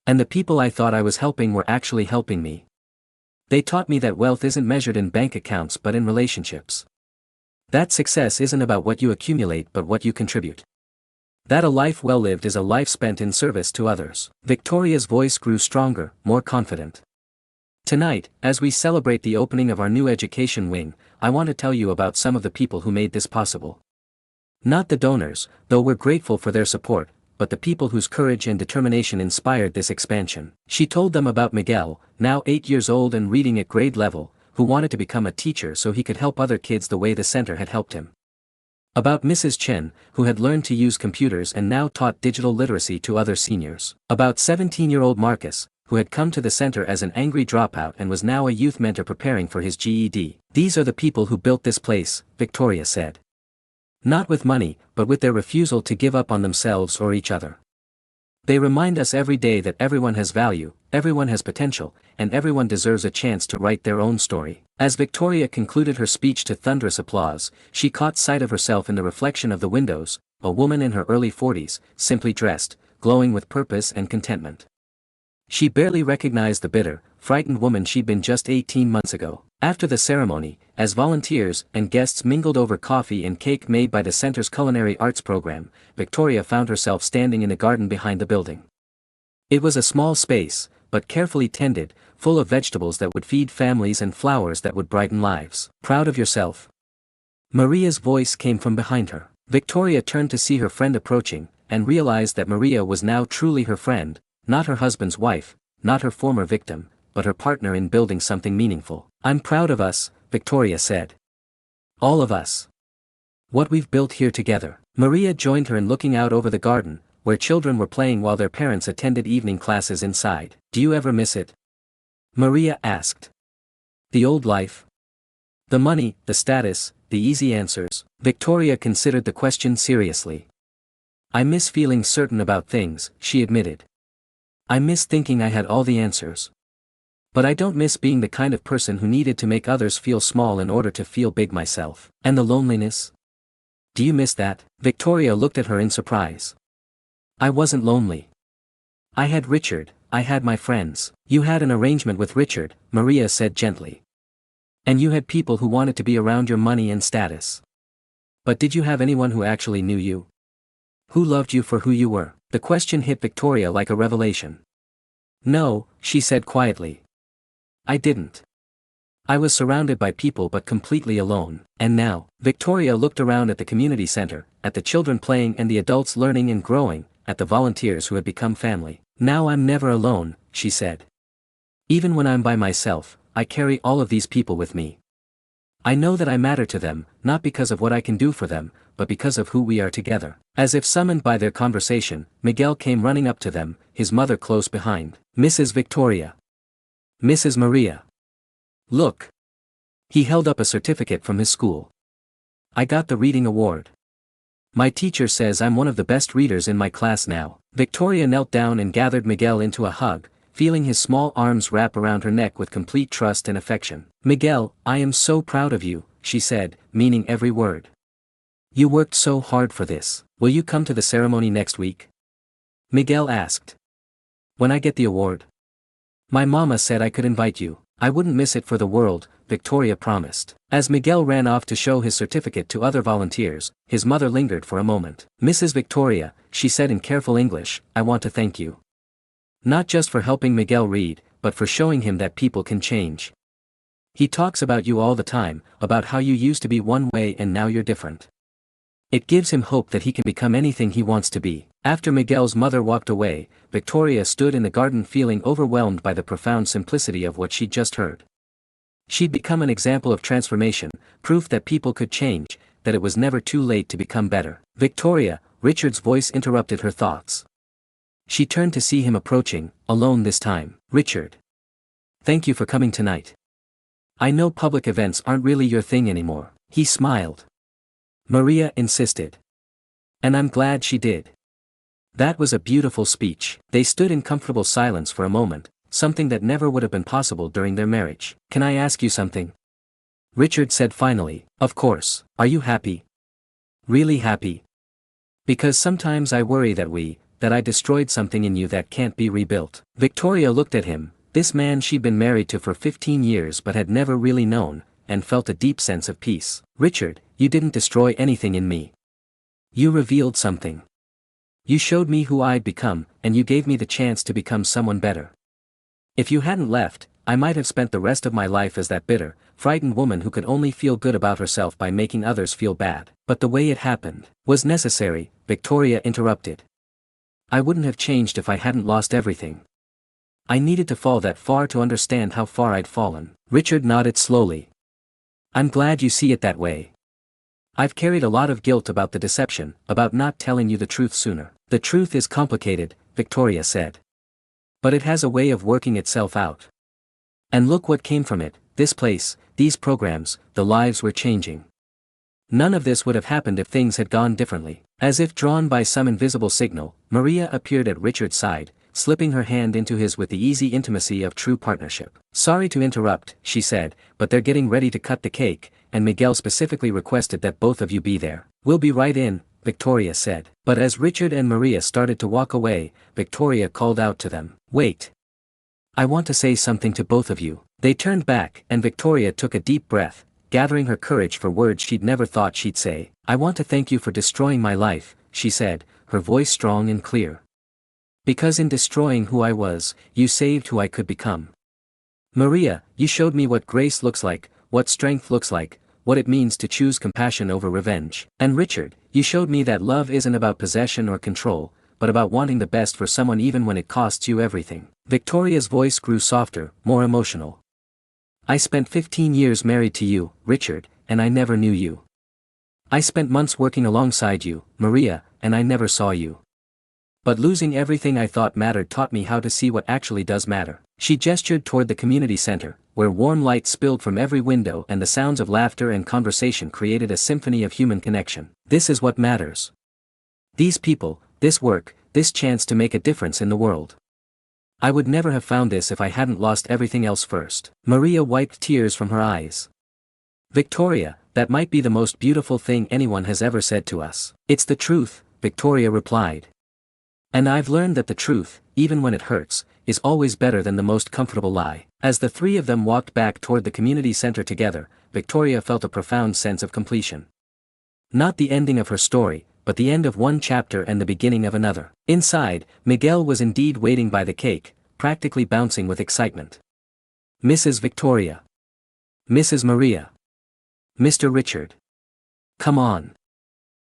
And the people I thought I was helping were actually helping me. They taught me that wealth isn't measured in bank accounts but in relationships. That success isn't about what you accumulate but what you contribute. That a life well lived is a life spent in service to others." Victoria's voice grew stronger, more confident. "Tonight, as we celebrate the opening of our new education wing, I want to tell you about some of the people who made this possible. Not the donors, though we're grateful for their support, but the people whose courage and determination inspired this expansion." She told them about Miguel, now 8 years old and reading at grade level, who wanted to become a teacher so he could help other kids the way the center had helped him. About Mrs. Chen, who had learned to use computers and now taught digital literacy to other seniors. About 17-year-old Marcus, who had come to the center as an angry dropout and was now a youth mentor preparing for his GED. "These are the people who built this place," Victoria said. "Not with money, but with their refusal to give up on themselves or each other. They remind us every day that everyone has value, everyone has potential, and everyone deserves a chance to write their own story." As Victoria concluded her speech to thunderous applause, she caught sight of herself in the reflection of the windows, a woman in her early 40s, simply dressed, glowing with purpose and contentment. She barely recognized the bitter, frightened woman she'd been just 18 months ago. After the ceremony, as volunteers and guests mingled over coffee and cake made by the center's culinary arts program, Victoria found herself standing in the garden behind the building. It was a small space, but carefully tended, full of vegetables that would feed families and flowers that would brighten lives. "Proud of yourself?" Maria's voice came from behind her. Victoria turned to see her friend approaching, and realized that Maria was now truly her friend, not her husband's wife, not her former victim, but her partner in building something meaningful. "I'm proud of us," Victoria said. "All of us. What we've built here together." Maria joined her in looking out over the garden, where children were playing while their parents attended evening classes inside. "Do you ever miss it?" Maria asked. "The old life? The money, the status, the easy answers?" Victoria considered the question seriously. "I miss feeling certain about things," she admitted. "I miss thinking I had all the answers. But I don't miss being the kind of person who needed to make others feel small in order to feel big myself." "And the loneliness? Do you miss that?" Victoria looked at her in surprise. "I wasn't lonely. I had Richard, I had my friends." "You had an arrangement with Richard," Maria said gently. "And you had people who wanted to be around your money and status. But did you have anyone who actually knew you? Who loved you for who you were?" The question hit Victoria like a revelation. "No," she said quietly. "I didn't. I was surrounded by people but completely alone." "And now?" Victoria looked around at the community center, at the children playing and the adults learning and growing, at the volunteers who had become family. "Now I'm never alone," she said. "Even when I'm by myself, I carry all of these people with me. I know that I matter to them, not because of what I can do for them, but because of who we are together." As if summoned by their conversation, Miguel came running up to them, his mother close behind. "Mrs. Victoria. Mrs. Maria. Look." He held up a certificate from his school. "I got the reading award. My teacher says I'm one of the best readers in my class now." Victoria knelt down and gathered Miguel into a hug, feeling his small arms wrap around her neck with complete trust and affection. "Miguel, I am so proud of you," she said, meaning every word. "You worked so hard for this. Will you come to the ceremony next week?" Miguel asked. "When I get the award? My mama said I could invite you." "I wouldn't miss it for the world," Victoria promised. As Miguel ran off to show his certificate to other volunteers, his mother lingered for a moment. "Mrs. Victoria," she said in careful English, "I want to thank you. Not just for helping Miguel read, but for showing him that people can change. He talks about you all the time, about how you used to be one way and now you're different. It gives him hope that he can become anything he wants to be." After Miguel's mother walked away, Victoria stood in the garden feeling overwhelmed by the profound simplicity of what she'd just heard. She'd become an example of transformation, proof that people could change, that it was never too late to become better. Victoria, Richard's voice interrupted her thoughts. She turned to see him approaching, alone this time. Richard. Thank you for coming tonight. I know public events aren't really your thing anymore. He smiled. Maria insisted. And I'm glad she did. That was a beautiful speech. They stood in comfortable silence for a moment, something that never would have been possible during their marriage. Can I ask you something? Richard said finally. Of course. Are you happy? Really happy? Because sometimes I worry that I destroyed something in you that can't be rebuilt. Victoria looked at him, this man she'd been married to for 15 years but had never really known, and felt a deep sense of peace. Richard, you didn't destroy anything in me. You revealed something. You showed me who I'd become, and you gave me the chance to become someone better. If you hadn't left, I might have spent the rest of my life as that bitter, frightened woman who could only feel good about herself by making others feel bad. But the way it happened was necessary, Victoria interrupted. I wouldn't have changed if I hadn't lost everything. I needed to fall that far to understand how far I'd fallen. Richard nodded slowly. I'm glad you see it that way. I've carried a lot of guilt about the deception, about not telling you the truth sooner. The truth is complicated, Victoria said. But it has a way of working itself out. And look what came from it, this place, these programs, the lives we're changing. None of this would have happened if things had gone differently. As if drawn by some invisible signal, Maria appeared at Richard's side, slipping her hand into his with the easy intimacy of true partnership. Sorry to interrupt, she said, but they're getting ready to cut the cake, and Miguel specifically requested that both of you be there. We'll be right in, Victoria said. But as Richard and Maria started to walk away, Victoria called out to them. Wait. I want to say something to both of you. They turned back, and Victoria took a deep breath, gathering her courage for words she'd never thought she'd say. I want to thank you for destroying my life, she said, her voice strong and clear. Because in destroying who I was, you saved who I could become. Maria, you showed me what grace looks like, what strength looks like, what it means to choose compassion over revenge. And Richard, you showed me that love isn't about possession or control, but about wanting the best for someone even when it costs you everything. Victoria's voice grew softer, more emotional. I spent 15 years married to you, Richard, and I never knew you. I spent months working alongside you, Maria, and I never saw you. But losing everything I thought mattered taught me how to see what actually does matter. She gestured toward the community center, where warm light spilled from every window and the sounds of laughter and conversation created a symphony of human connection. This is what matters. These people, this work, this chance to make a difference in the world. I would never have found this if I hadn't lost everything else first. Maria wiped tears from her eyes. Victoria, that might be the most beautiful thing anyone has ever said to us. It's the truth, Victoria replied. And I've learned that the truth, even when it hurts, is always better than the most comfortable lie. As the three of them walked back toward the community center together, Victoria felt a profound sense of completion. Not the ending of her story, but the end of one chapter and the beginning of another. Inside, Miguel was indeed waiting by the cake, practically bouncing with excitement. Mrs. Victoria. Mrs. Maria. Mr. Richard. Come on.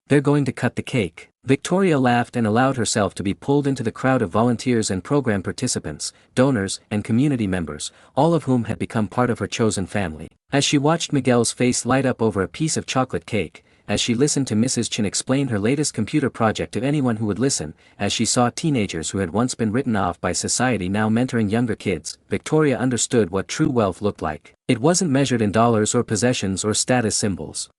They're going to cut the cake. Victoria laughed and allowed herself to be pulled into the crowd of volunteers and program participants, donors, and community members, all of whom had become part of her chosen family. As she watched Miguel's face light up over a piece of chocolate cake, as she listened to Mrs. Chin explain her latest computer project to anyone who would listen, as she saw teenagers who had once been written off by society now mentoring younger kids, Victoria understood what true wealth looked like. It wasn't measured in dollars or possessions or status symbols.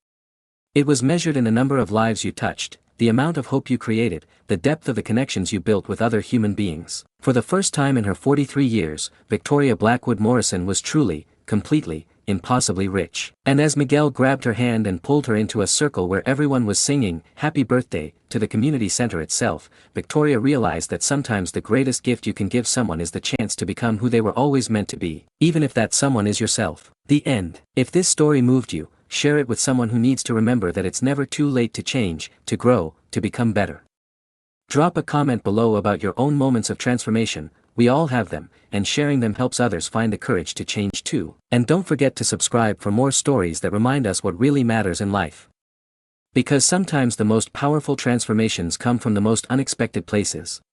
It was measured in the number of lives you touched, the amount of hope you created, the depth of the connections you built with other human beings. For the first time in her 43 years, Victoria Blackwood Morrison was truly, completely, impossibly rich. And as Miguel grabbed her hand and pulled her into a circle where everyone was singing "Happy Birthday" to the community center itself, Victoria realized that sometimes the greatest gift you can give someone is the chance to become who they were always meant to be, even if that someone is yourself. The end. If this story moved you, share it with someone who needs to remember that it's never too late to change, to grow, to become better. Drop a comment below about your own moments of transformation. We all have them, and sharing them helps others find the courage to change too. And don't forget to subscribe for more stories that remind us what really matters in life. Because sometimes the most powerful transformations come from the most unexpected places.